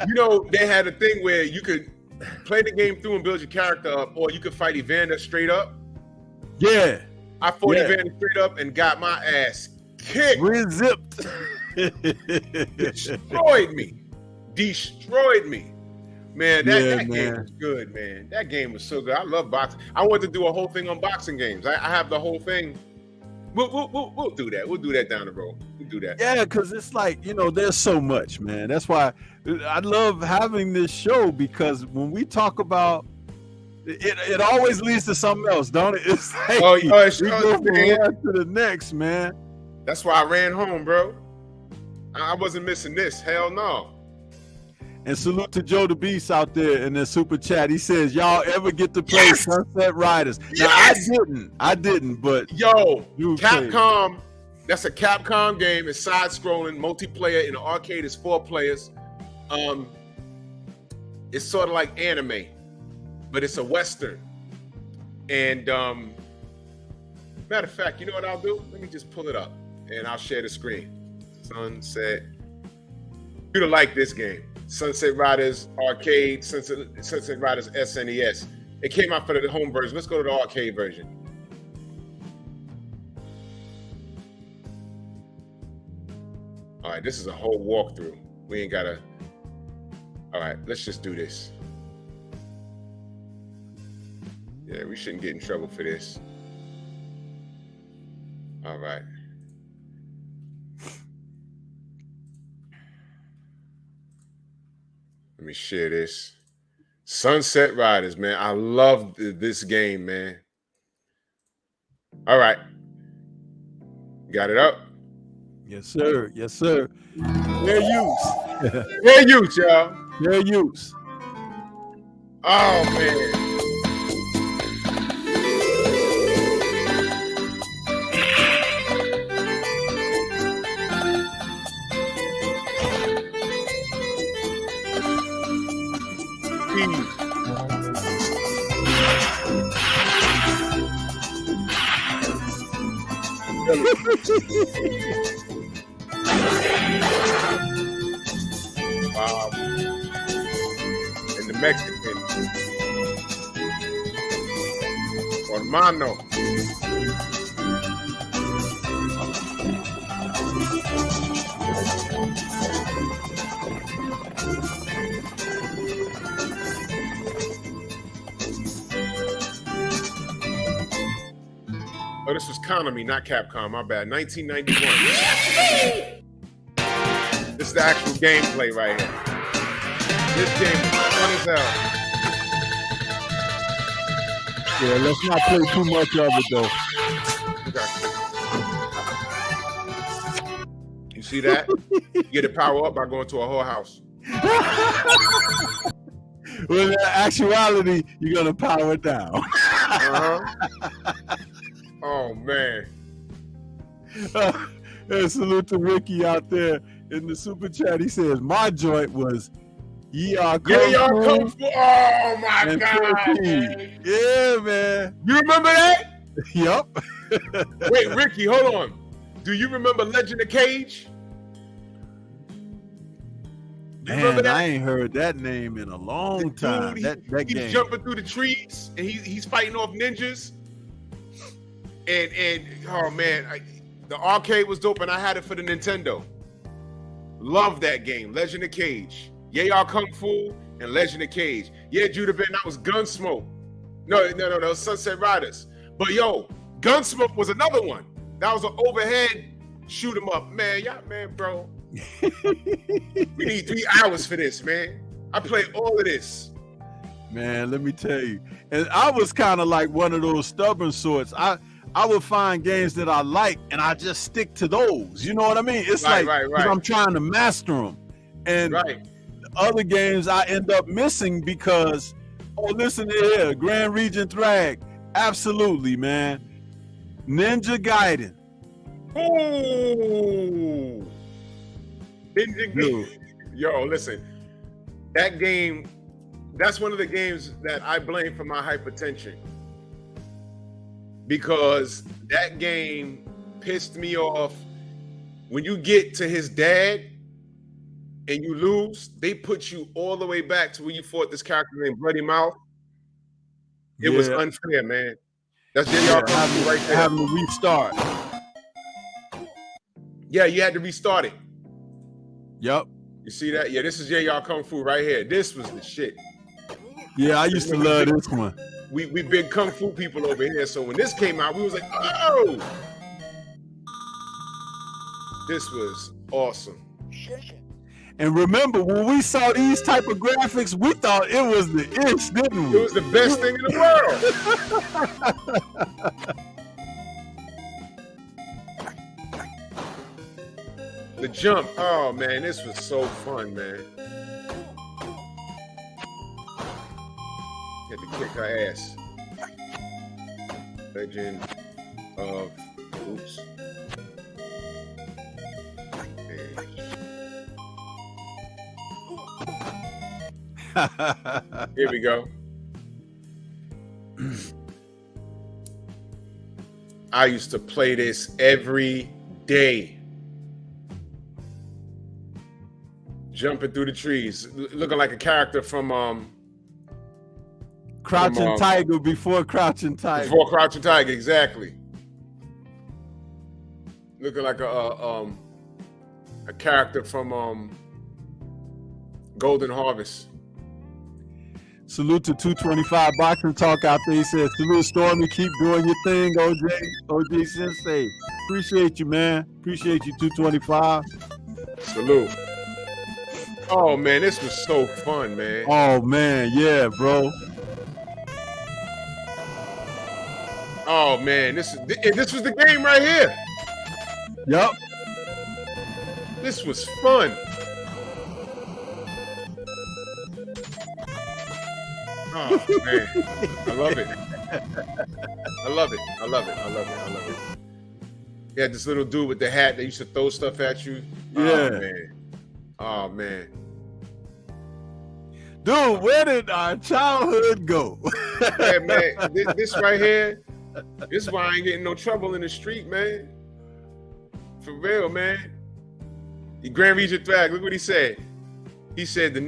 know, they had a thing where you could play the game through and build your character up, or you could fight Evander straight up. Yeah. I fought Evander straight up and got my ass kicked. Re-zipped. Destroyed me. Man, Yeah, that game man. was good, man. That game was so good. I love boxing. I want to do a whole thing on boxing games. I have the whole thing. We'll do that. We'll do that down the road. We'll do that. Yeah, because it's like, there's so much, man. That's why I love having this show, because when we talk about it always leads to something else, don't it? It's like we go from one to the next, man. That's why I ran home, bro. I wasn't missing this. Hell no. And salute to Joe the Beast out there in the super chat. He says, y'all ever get to play Sunset Riders? Now, I didn't, but yo, Capcom, that's a Capcom game. It's side-scrolling, multiplayer. In the arcade, it's 4 players. It's sort of like anime, but it's a Western. And matter of fact, you know what I'll do? Let me just pull it up, and I'll share the screen. Sunset. You're gonna like this game. Sunset Riders Arcade, Sunset Riders SNES. It came out for the home version. Let's go to the arcade version. All right, this is a whole walkthrough. We ain't gotta. All right, let's just do this. Yeah, we shouldn't get in trouble for this. All right. Let me share this. Sunset Riders, man. I love this game, man. All right. Got it up? Yes, sir. Yes, sir. Fair use. Fair use, y'all. Fair use. Oh, man. Wow. And the Mexican. Hermano. Oh, this was Konami, not Capcom. My bad. 1991. This is the actual gameplay right here. This game is fun as hell. Yeah, let's not play too much of it, though. Okay. You see that? You get the power up by going to a whorehouse. Well, in actuality, you're going to power it down. Oh, man. And salute to Ricky out there in the super chat. He says, my joint was Kung Fu. Oh, my God. Man. Yeah, man. You remember that? Yup. Wait, Ricky, hold on. Do you remember Legend of Cage? Man, I ain't heard that name in a long time. That he's game. Jumping through the trees, and he's fighting off ninjas. And oh man, the arcade was dope, and I had it for the Nintendo. Love that game, Legend of Cage. Yeah, Kung Fu and Legend of Cage. Yeah, Judah Ben, that was Gunsmoke. No, that was Sunset Riders. But yo, Gunsmoke was another one. That was an overhead shoot 'em up, man. Yeah, man, bro. We need 3 hours for this, man. I played all of this. Man, let me tell you. And I was kind of like one of those stubborn sorts. I would find games that I like, and I just stick to those. You know what I mean? It's right. I'm trying to master them. And other games I end up missing because, listen here, Grand Region Thrag. Absolutely, man. Ninja Gaiden. Ooh. Ninja Gaiden. Yo, listen. That game, that's one of the games that I blame for my hypertension. Because that game pissed me off. When you get to his dad and you lose, they put you all the way back to when you fought this character named Bloody Mouth. It was unfair, man. That's right there. Having to restart. Yeah, you had to restart it. Yep. You see that? Yeah, this is Kung Fu right here. This was the shit. Yeah, I used to love this one. We big kung fu people over here, so when this came out, we was like, oh, this was awesome. And remember, when we saw these type of graphics, we thought it was the ish, didn't we? It was the best thing in the world. The jump, oh man, this was so fun, man. Had to kick her ass. Legend of, oops. Here we go. I used to play this every day. Jumping through the trees, looking like a character from Crouching Tiger before Crouching Tiger. Before Crouching Tiger, exactly. Looking like a character from Golden Harvest. Salute to 225 Boxing Talk out there. He says, salute Stormy, keep doing your thing, OJ Sensei. Appreciate you, man. Appreciate you, 225. Salute. Oh man, this was so fun, man. Oh man, yeah, bro. Oh man, this was the game right here. Yep. This was fun. Oh man, I love it. I love it. I love it. I love it. I love it. You had this little dude with the hat that used to throw stuff at you. Yeah. Oh man. Oh man. Dude, where did our childhood go? Yeah, man. This right here, this is why I ain't getting no trouble in the street, man. For real, man. The Grand Regent Thrag, look what he said. He said the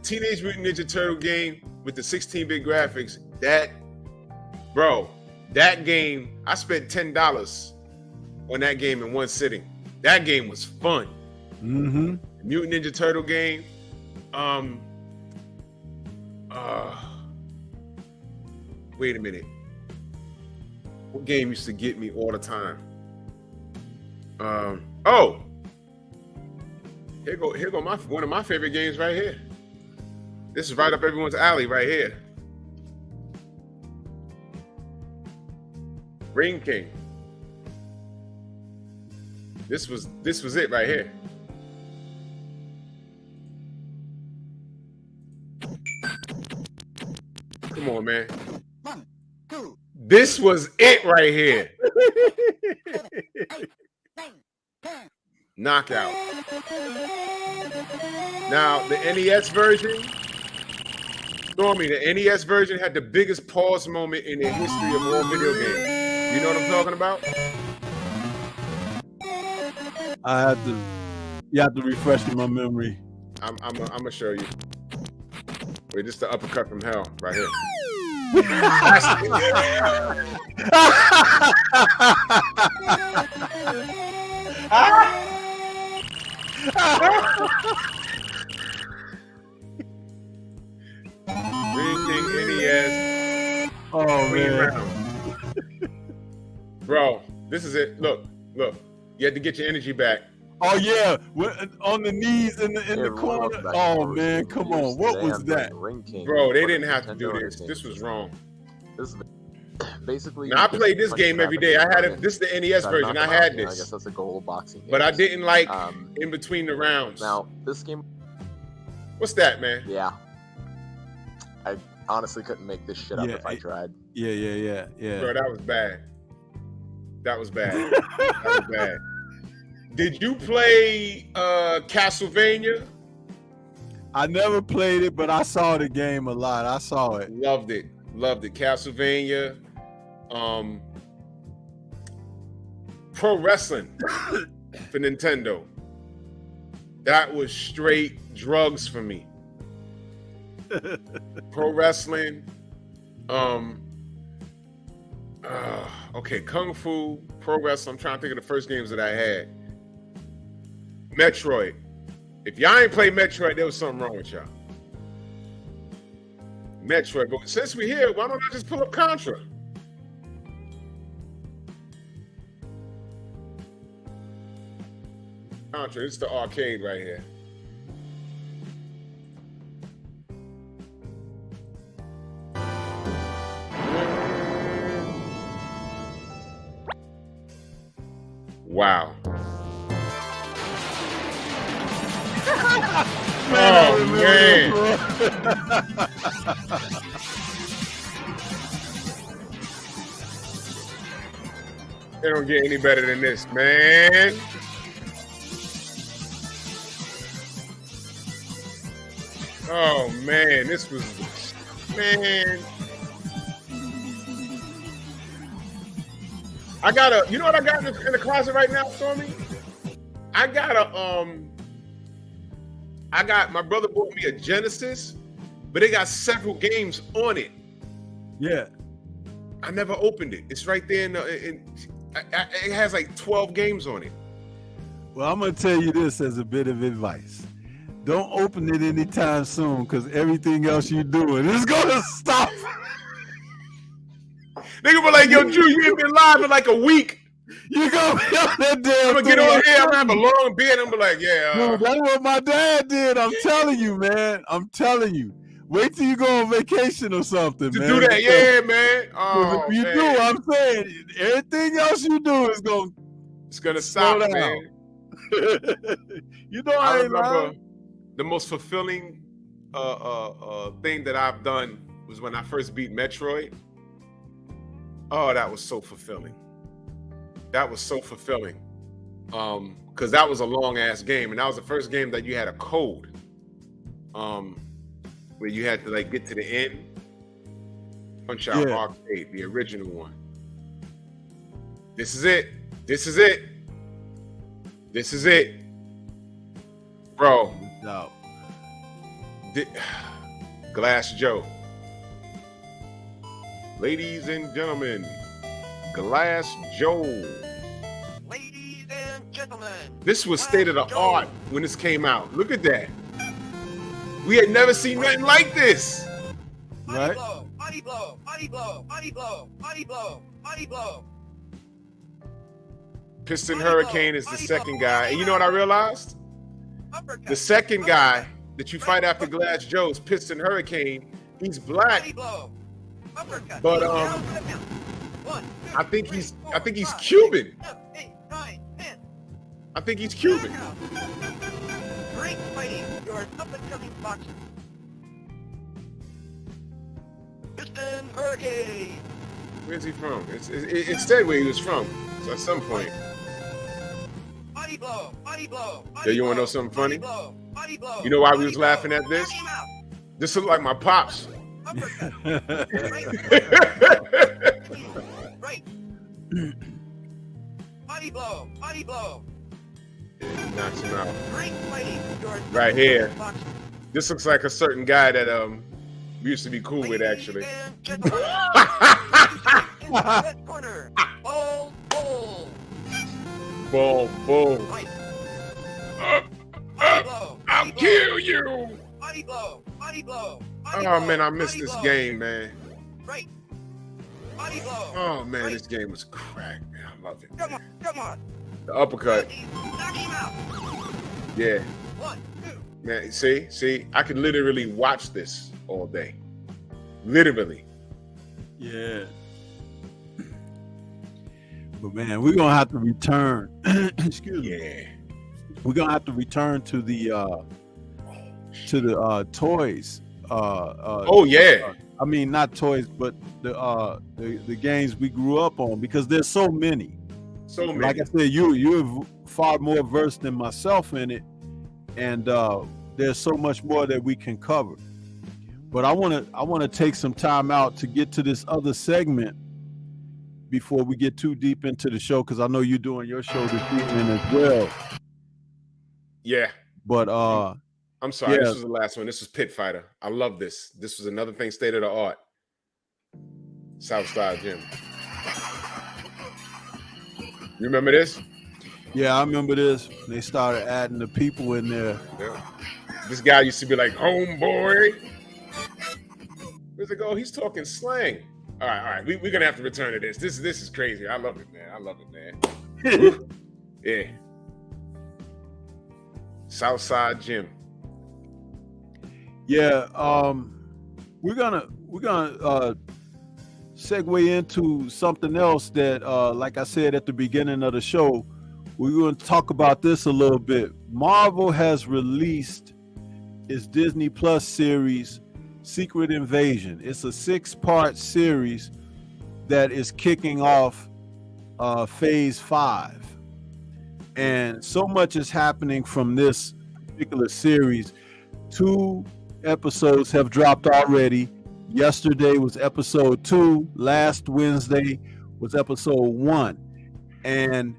Teenage Mutant Ninja Turtle game with the 16-bit graphics, that game, I spent $10 on that game in one sitting. That game was fun. Mm-hmm. Mutant Ninja Turtle game. Wait a minute. What game used to get me all the time? Here go one of my favorite games right here. This is right up everyone's alley right here. Ring King. This was it right here. Come on, man. This was it right here. Knockout. Now, the NES version, Stormy, the NES version had the biggest pause moment in the history of all video games. You know what I'm talking about? You have to refresh my memory. I'm gonna show you. Wait, this is the uppercut from hell right here. Ring King NES. Oh man, bro, this is it. Look. You had to get your energy back. Oh yeah, on the knees in the corner. Oh man, come on, what was that? Bro, they didn't have to do this. This was wrong. This is basically. Now I played this game every day. I had it. This is the NES version. I had this. I guess that's a goal boxing game. But I didn't like in between the rounds. Now this game. What's that, man? Yeah. I honestly couldn't make this shit up if I tried. Yeah. Bro, that was bad. That was bad. Did you play Castlevania? I never played it, but I saw the game a lot. I saw it. Loved it. Castlevania. Pro Wrestling for Nintendo. That was straight drugs for me. Pro Wrestling. Okay, Kung Fu, Pro Wrestling. I'm trying to think of the first games that I had. Metroid. If y'all ain't played Metroid, there was something wrong with y'all. Metroid. But since we're here, why don't I just pull up Contra? Contra, it's the arcade right here. Wow. Oh, man. They don't get any better than this, man. Oh, man. This was, man. I got a, you know what I got in the closet right now, Stormy? I got, my brother bought me a Genesis, but it got several games on it. Yeah. I never opened it. It's right there it has like 12 games on it. Well, I'm going to tell you this as a bit of advice. Don't open it anytime soon, because everything else you're doing is going to stop. Nigga be like, yo, Drew, you ain't been live in like a week. You gonna be on that damn I'm gonna get on here, I'm gonna have a long beard, I'm gonna be like, yeah. No, that's what my dad did. I'm telling you, man. I'm telling you. Wait till you go on vacation or something, to man. do that, yeah, man. Oh, if you man. do, I'm saying everything else you do is gonna stop, down. man. You know, I I ain't remember lying. the most fulfilling thing that I've done was when I first beat Metroid. Oh, that was so fulfilling. That was so fulfilling. Because that was a long ass game, and that was the first game that you had a code. Where you had to like get to the end. Punch Out Arcade, the original one. This is it. This is it. This is it. Bro. No. Glass Joe. Ladies and gentlemen, Glass Joe. Ladies and gentlemen. This was state of the art when this came out. Look at that. We had never seen nothing like this. Right? Body blow, body blow, body blow, body blow, body blow. Piston Hurricane is the second guy. And you know what I realized? Uppercut. The second guy that you fight after Glass Joe's Piston Hurricane, he's black. Body blow. Uppercut. But I think he's Cuban. 7, 8, 9, 10. I think he's Cuban. Great fighting, your up-and-coming boxer. Piston Hurricane. Where's he from? It said where he was from. So at some point. Body blow, body blow, body Yeah, you wanna know blow, something body funny? blow, body blow, You know why we body was laughing blow. at this? Knock him out. This looked like my pops. Uppercut. Right. Body blow, body blow. Knocks him out. Great fighting, your Right here. boxer. This looks like a certain guy that we used to be cool with actually. Ladies and gentlemen, in the red corner, Bull. Boom, boom. Right. Body blow, I'll body blow, kill you. body blow, body blow, body Oh blow, man, I missed body this blow. game, man. Right. Body blow. Oh man, Right. this game was crack, man. I love it. Come on, come on. The uppercut. Knock him out. Yeah. 1, 2. Man, see, I could literally watch this all day. Literally. Yeah. But man, we're gonna have to return. Excuse me. Yeah. We're gonna have to return to the toys. Oh yeah. I mean, not toys, but the games we grew up on, because there's so many. So many. Like I said, you're far more versed than myself in it, and there's so much more that we can cover. But I want to take some time out to get to this other segment before we get too deep into the show, because I know you're doing your show this evening as well. Yeah. But I'm sorry, yeah. This was the last one. This was Pit Fighter. I love this. This was another thing, state of the art. Southside Gym. You remember this? yeah, I remember this. They started adding the people in there. Yeah. This guy used to be like, homeboy. Where's it go? He's talking slang. All right. We're gonna have to return to this. This is crazy. I love it, man. Yeah. Southside Gym. Yeah, we're gonna segue into something else that, like I said at the beginning of the show, we're going to talk about this a little bit. Marvel has released its Disney Plus series, Secret Invasion. It's a 6-part series that is kicking off Phase 5. And so much is happening from this particular series. 2 episodes have dropped already. Yesterday was episode 2. Last Wednesday was episode 1. And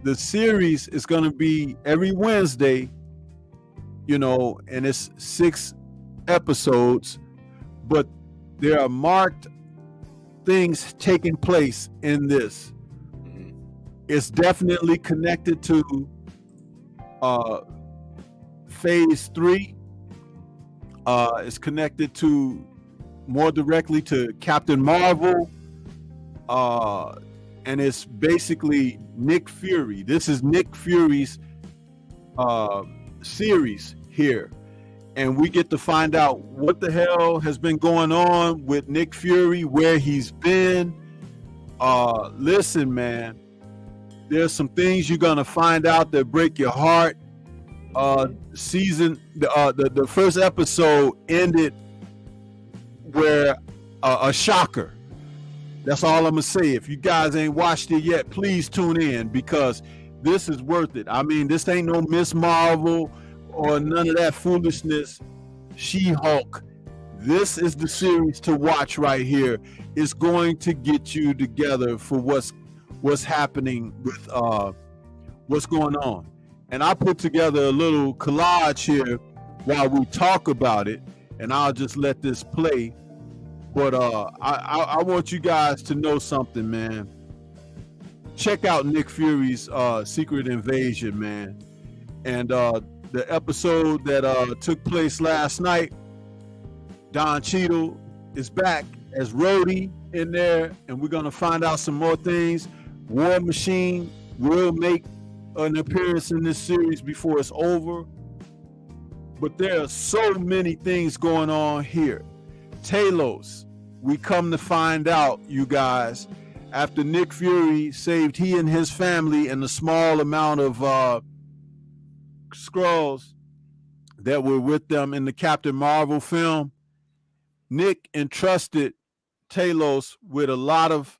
the series is going to be every Wednesday, and it's 6 episodes, but there are marked things taking place in this. It's definitely connected to Phase 3. It's connected to more directly to Captain Marvel. And it's basically Nick Fury. This is Nick Fury's series here. And we get to find out what the hell has been going on with Nick Fury, where he's been. Listen, man, there's some things you're going to find out that break your heart. The first episode ended where a shocker. That's all I'm gonna say. If you guys ain't watched it yet, please tune in, because this is worth it. I mean, this ain't no Miss Marvel or none of that foolishness. She-Hulk. This is the series to watch right here. It's going to get you together for what's happening with what's going on. And I put together a little collage here while we talk about it, and I'll just let this play. But I want you guys to know something, man. Check out Nick Fury's Secret Invasion, man. And the episode that took place last night, Don Cheadle is back as Rhodey in there, and we're going to find out some more things. War Machine will make an appearance in this series before it's over. But there are so many things going on here. Talos, we come to find out, you guys, after Nick Fury saved he and his family and the small amount of Skrulls that were with them in the Captain Marvel film, Nick entrusted Talos with a lot of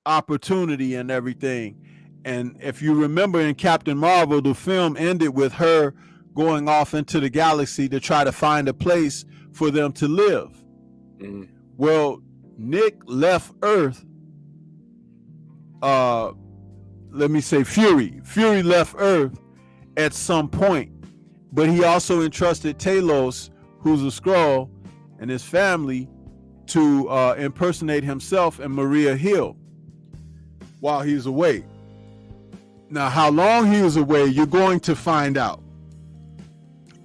opportunity and everything. And if you remember in Captain Marvel, the film ended with her going off into the galaxy to try to find a place for them to live. Well, Nick left Earth. Fury left Earth at some point, but he also entrusted Talos, who's a Skrull, and his family to impersonate himself and Maria Hill while he's away. Now, how long he was away, you're going to find out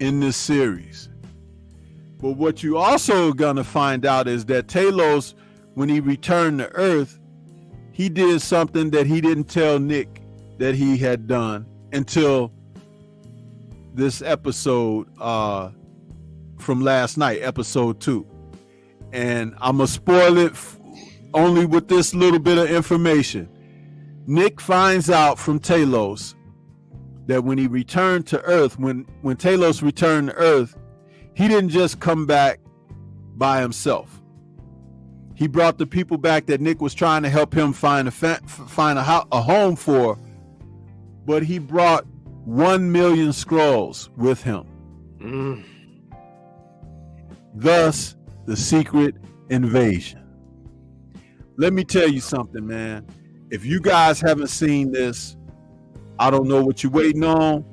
in this series. But what you also gonna find out is that Talos, when he returned to Earth, he did something that he didn't tell Nick that he had done until this episode from last night, episode 2. And I'm gonna spoil it only with this little bit of information. Nick finds out from Talos that when he returned to Earth, when Talos returned to Earth, he didn't just come back by himself. He brought the people back that Nick was trying to help him find a home for, but he brought 1 million Skrulls with him. Thus, the Secret Invasion. Let me tell you something, man. If you guys haven't seen this, I don't know what you're waiting on.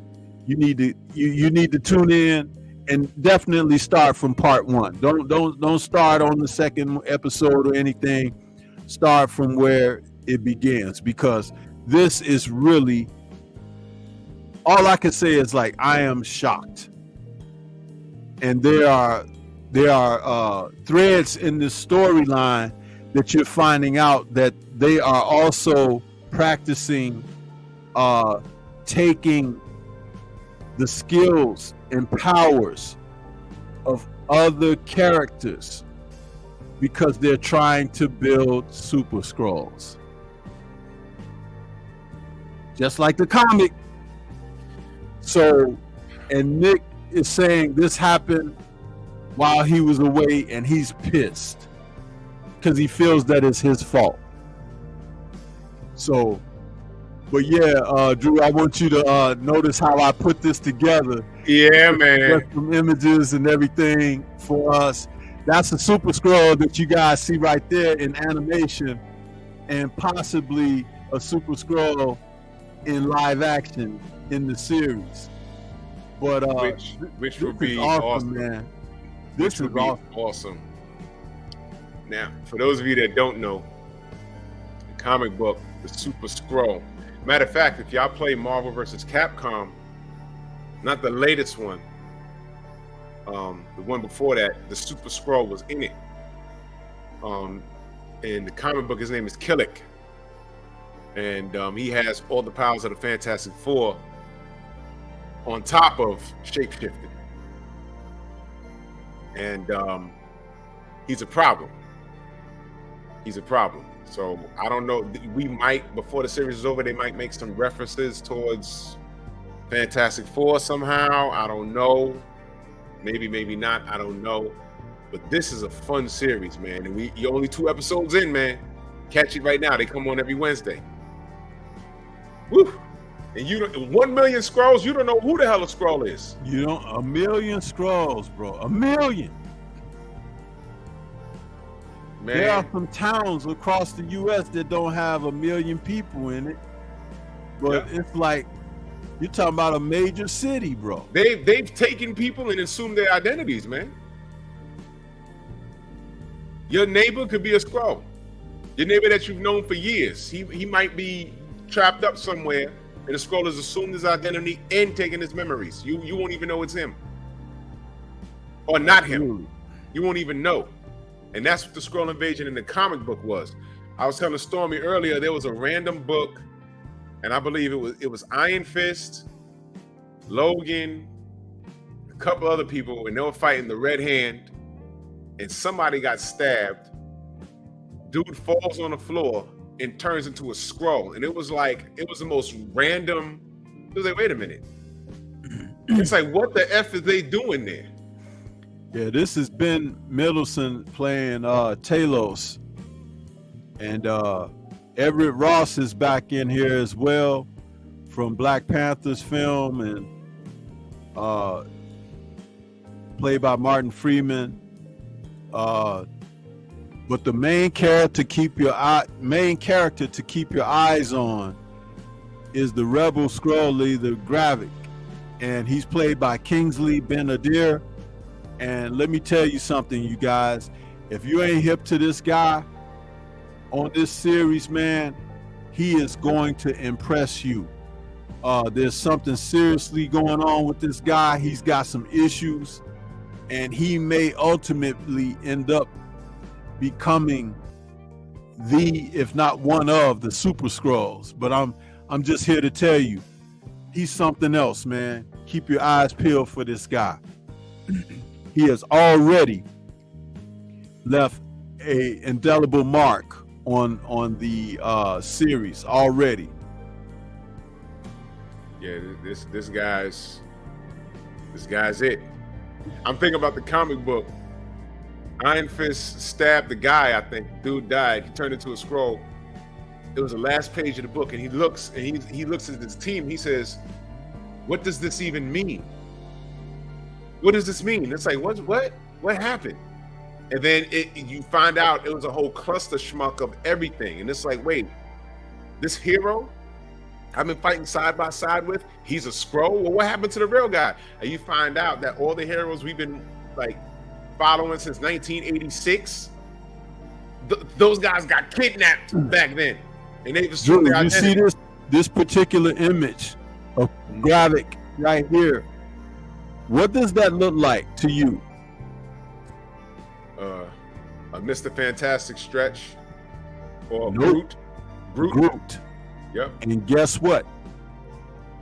You need to tune in and definitely start from part 1. Don't start on the second episode or anything. Start from where it begins, because this is really, all I can say is, like, I am shocked. And there there are threads in this storyline that you're finding out that they are also practicing taking the skills and powers of other characters because they're trying to build Super Skrulls. Just like the comic. So, and Nick is saying this happened while he was away, and he's pissed because he feels that it's his fault. So, but yeah, Drew, I want you to notice how I put this together. Yeah, man. Some images and everything for us. That's a Super Skrull that you guys see right there in animation, and possibly a Super Skrull in live action in the series. But which would be awesome, man. This is awesome. Now, for those of you that don't know, the comic book, the Super Skrull. Matter of fact, if y'all play Marvel vs. Capcom, not the latest one, the one before that, the Super Skrull was in it. In the comic book, his name is Killick. And he has all the powers of the Fantastic Four on top of shapeshifting. And he's a problem. He's a problem. So I don't know. We might, before the series is over, they might make some references towards Fantastic Four somehow. I don't know. Maybe, maybe not. I don't know. But this is a fun series, man. And you're only 2 episodes in, man. Catch it right now. They come on every Wednesday. Woo! And you don't, 1 million Skrulls, you don't know who the hell a Skrull is. You don't, 1 million Skrulls, bro. 1 million. Man. There are some towns across the U.S. that don't have 1 million people in it. But it's like, you're talking about a major city, bro. They've taken people and assumed their identities, man. Your neighbor could be a Skrull. Your neighbor that you've known for years. He might be trapped up somewhere, and the Skrull has assumed his identity and taken his memories. You won't even know it's him. Or not him. You won't even know. And that's what the Skrull invasion in the comic book was. I was telling Stormy earlier, there was a random book, and I believe it was Iron Fist, Logan, a couple other people, and they were fighting the Red Hand, and somebody got stabbed. Dude falls on the floor and turns into a Skrull. And it was the most random. It was like, wait a minute. It's like, what the F is they doing there? Yeah, this is Ben Middleton playing Talos. And Everett Ross is back in here as well from Black Panther's film, and played by Martin Freeman. But the main character to keep your eyes on is the Rebel Skrull leader Gravik, and he's played by Kingsley Ben-Adir. And let me tell you something, you guys, if you ain't hip to this guy on this series, man, he is going to impress you. There's something seriously going on with this guy. He's got some issues, and he may ultimately end up becoming the, if not one of, the Super Skrulls. But I'm just here to tell you, he's something else, man. Keep your eyes peeled for this guy. He has already left a indelible mark on the series already. Yeah, this guy's it. I'm thinking about the comic book. Iron Fist stabbed the guy, I think. Dude died. He turned into a Skrull. It was the last page of the book, and he looks at his team. He says, "What does this even mean? What does this mean?" It's like, what happened? And then you find out it was a whole cluster schmuck of everything. And it's like, wait, this hero I've been fighting side by side with, he's a Skrull? Well, what happened to the real guy? And you find out that all the heroes we've been like following since 1986, those guys got kidnapped back then, and they've assumed their identity. You see this particular image of Gravik right here? What does that look like to you? a Mr. Fantastic stretch or Nope. Groot. Yep. And guess what?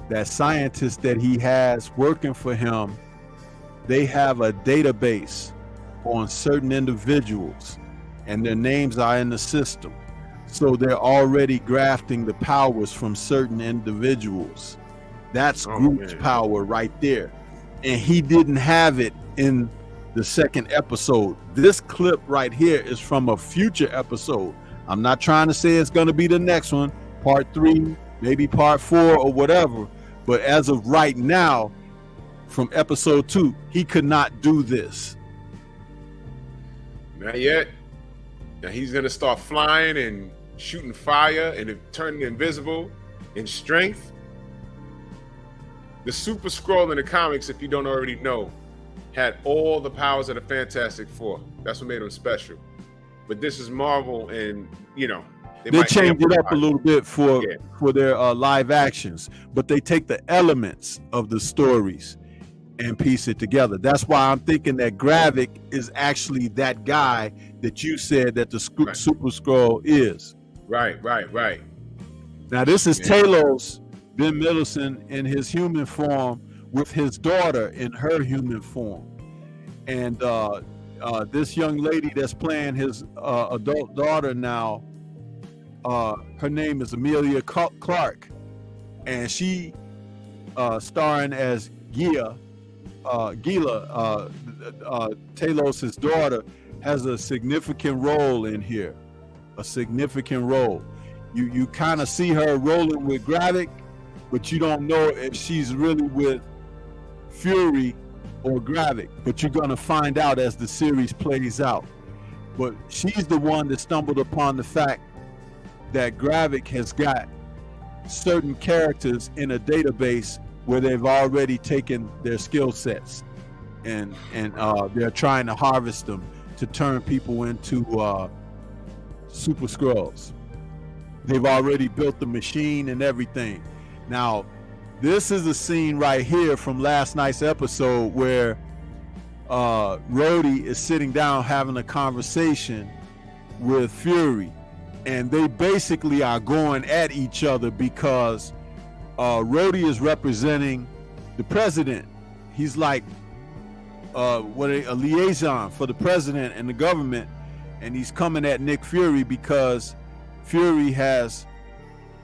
That scientist that he has working for him, they have a database on certain individuals, and their names are in the system. So they're already grafting the powers from certain individuals. That's Groot's power right there. And he didn't have it in the second episode. This clip right here is from a future episode. I'm not trying to say it's going to be the next one, part 3, maybe part 4 or whatever. But as of right now, from episode 2, he could not do this. Not yet. Now he's going to start flying and shooting fire and turning invisible in strength. The Super Skrull in the comics, if you don't already know, had all the powers of the Fantastic Four. That's what made them special. But this is Marvel, and you know they changed it up a little bit for their live actions, but they take the elements of the stories and piece it together. That's why I'm thinking that Gravik is actually that guy that you said that the Super Skrull is. Right. Now this is Talos, Ben Mendelsohn, in his human form with his daughter in her human form. And this young lady that's playing his adult daughter now, her name is Amelia Clark, and she starring as Gila, Talos' daughter, has a significant role in here. A significant role. You kind of see her rolling with Gravik, but you don't know if she's really with Fury or Gravik. But you're gonna find out as the series plays out. But she's the one that stumbled upon the fact that Gravik has got certain characters in a database where they've already taken their skill sets, and they're trying to harvest them to turn people into Super Skrulls. They've already built the machine and everything. Now, this is a scene right here from last night's episode where Rhodey is sitting down having a conversation with Fury, and they basically are going at each other because Rhodey is representing the president. He's like a liaison for the president and the government, and he's coming at Nick Fury because Fury has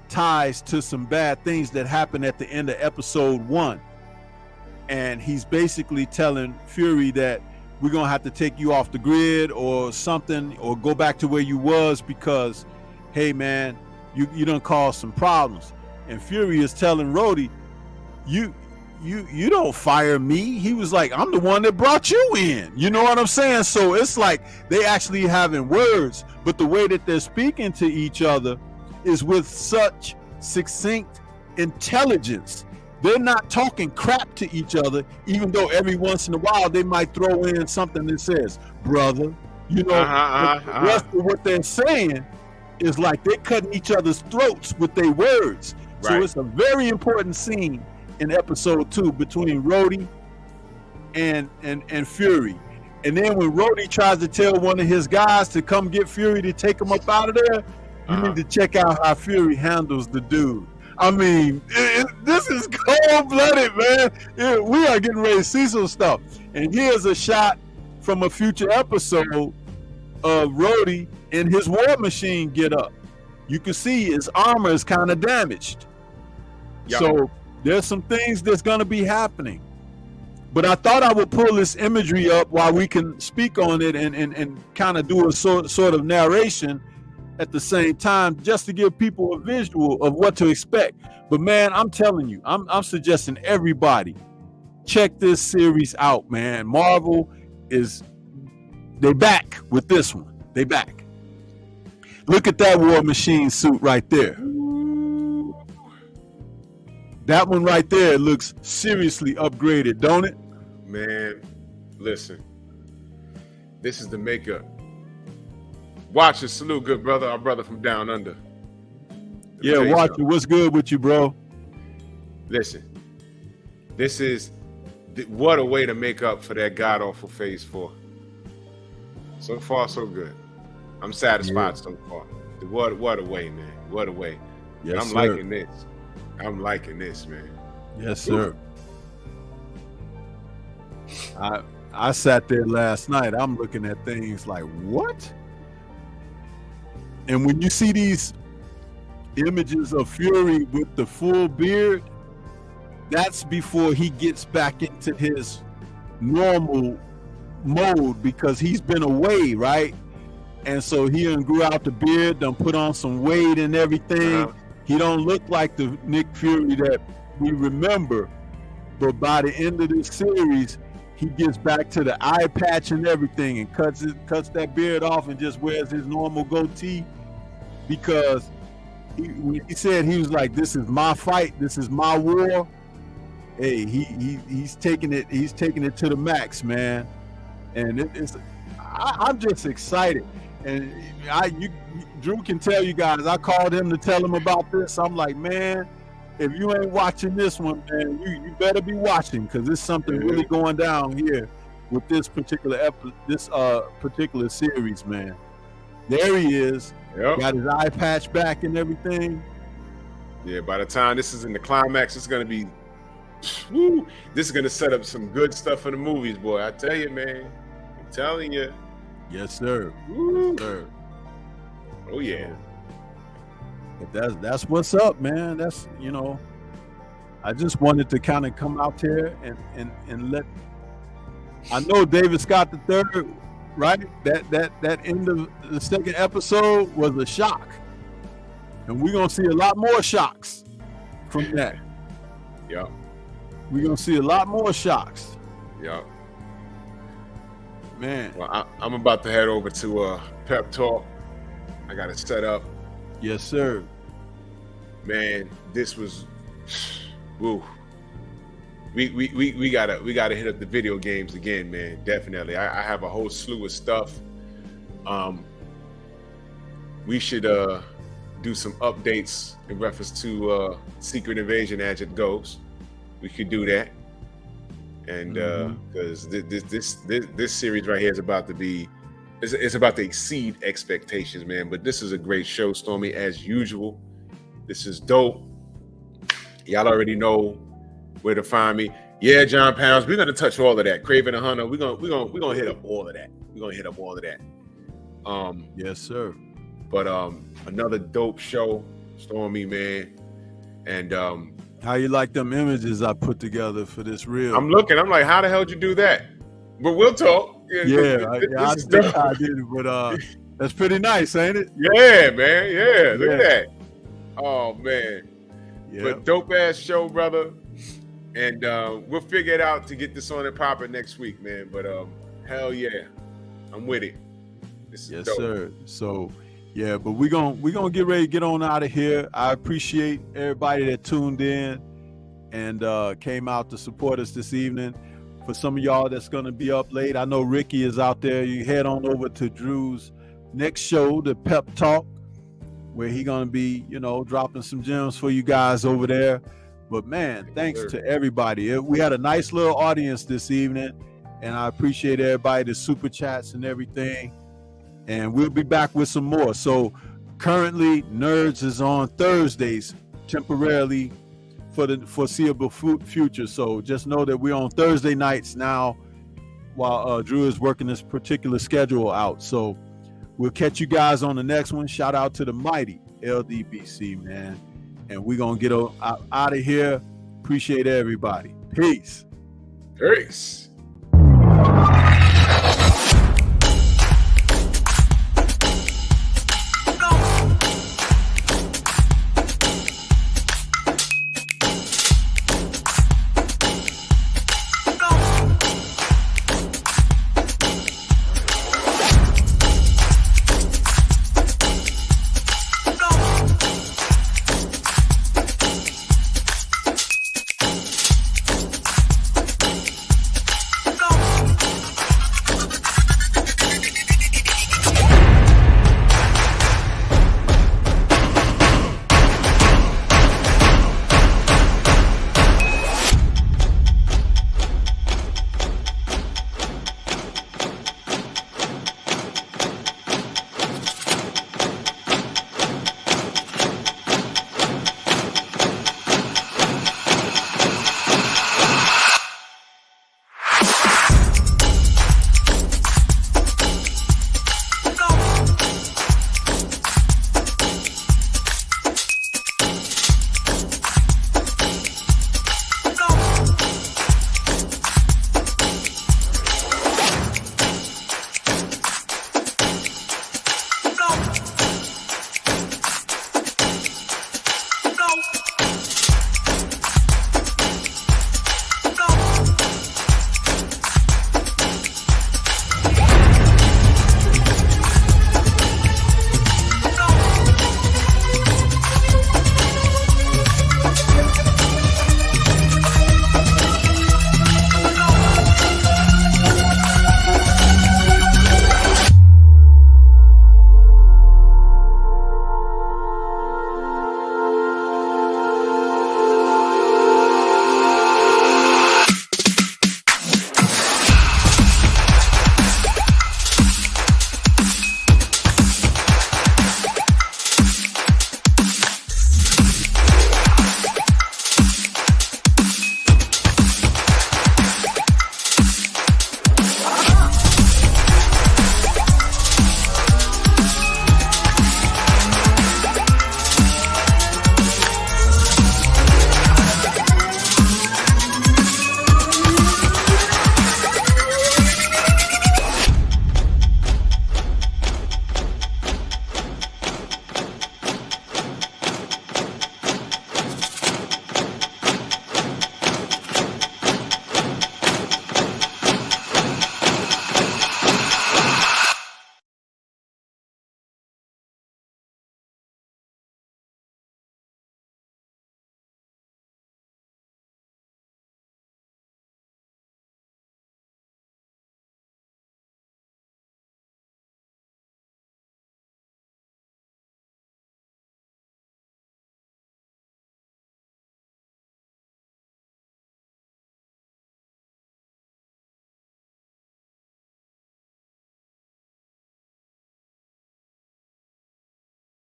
ties to some bad things that happened at the end of episode 1. And he's basically telling Fury that we're gonna have to take you off the grid or something, or go back to where you was because, hey man, you done caused some problems. And Fury is telling Rhodey, you don't fire me. He was like, I'm the one that brought you in. You know what I'm saying? So it's like they actually having words, but the way that they're speaking to each other is with such succinct intelligence. They're not talking crap to each other, even though every once in a while they might throw in something that says, brother, you know, the rest of what they're saying is like they're cutting each other's throats with their words. Right. So it's a very important scene in episode 2 between Rhodey and Fury. And then when Rhodey tries to tell one of his guys to come get Fury to take him up out of there, you need to check out how Fury handles the dude. I mean, this is cold-blooded, man. We are getting ready to see some stuff. And here's a shot from a future episode of Rhodey in his war machine get up. You can see his armor is kind of damaged. Yep. So there's some things that's going to be happening. But I thought I would pull this imagery up while we can speak on it and kind of do a sort of narration at the same time, just to give people a visual of what to expect. But man, I'm telling you, I'm suggesting everybody check this series out, man. Marvel they back with this one. They back. Look at that War Machine suit right there. That one right there looks seriously upgraded, don't it? Man, listen. This is the makeup. Watch it. Salute, good brother. Our brother from down under. Yeah, watch it. What's good with you, bro? Listen. This is what a way to make up for that god awful phase 4. So far, so good. I'm satisfied so far. What a way, man. What a way. Yes, I'm sir. liking this. I'm liking this, man. Yes, sir. I sat there last night. I'm looking at things like, what? And when you see these images of Fury with the full beard, that's before he gets back into his normal mode, because he's been away, right? And so he done grew out the beard, done put on some weight and everything. He don't look like the Nick Fury that we remember. But by the end of this series, he gets back to the eye patch and everything, and cuts that beard off and just wears his normal goatee, because when he said, he was like, "This is my fight. This is my war." Hey, he's taking it to the max, man. And I'm just excited. And Drew can tell you guys, I called him to tell him about this. I'm like, man, if you ain't watching this one, man, you better be watching, because there's something really going down here with this particular particular series, man. There he is. Yep. Got his eye patch back and everything. Yeah, by the time this is in the climax, it's gonna be, woo, this is gonna set up some good stuff for the movies, boy. I tell you, man. I'm telling you. Yes, sir. Woo. Yes, sir. Oh yeah. But that's what's up, man. That's, I just wanted to kind of come out here and let. I know David Scott III, right? That end of the second episode was a shock, and we're gonna see a lot more shocks from that. Yeah. We're gonna see a lot more shocks. Yeah. Man. Well, I'm about to head over to Pep Talk. I got it set up. Yes, sir. Man, this was, woo. We gotta hit up the video games again, man. Definitely. I have a whole slew of stuff. We should do some updates in reference to Secret Invasion as it goes. We could do that. And because this series right here is about to be, it's about to exceed expectations, man. But this is a great show, Stormy, as usual. This is dope. Y'all already know where to find me. Yeah, John Pounds. We're gonna touch all of that. Craven the Hunter. We're gonna hit up all of that. We're gonna hit up all of that. Yes, sir. But another dope show, Stormy, man. And how you like them images I put together for this reel? I'm looking. I'm like, how the hell did you do that? But we'll talk. Yeah, I think I did it, but that's pretty nice, ain't it? Yeah, man. Yeah, look at that. Oh man. Yeah. But dope ass show, brother. And we'll figure it out to get this on and pop it next week, man. But hell yeah, I'm with it. This is yes, dope. sir. So yeah, but we're gonna get ready to get on out of here. I appreciate everybody that tuned in and came out to support us this evening. For some of y'all that's gonna be up late, I know Ricky is out there. You head on over to Drew's next show, the Pep Talk, where he gonna be, dropping some gems for you guys over there. But man, thanks to everybody. We had a nice little audience this evening, and I appreciate everybody, the super chats and everything. And we'll be back with some more. So currently, Nerds is on Thursdays temporarily for the foreseeable future. So just know that we're on Thursday nights now while Drew is working this particular schedule out. So we'll catch you guys on the next one. Shout out to the mighty LDBC, man. And we're going to get out of here. Appreciate everybody. Peace. Peace.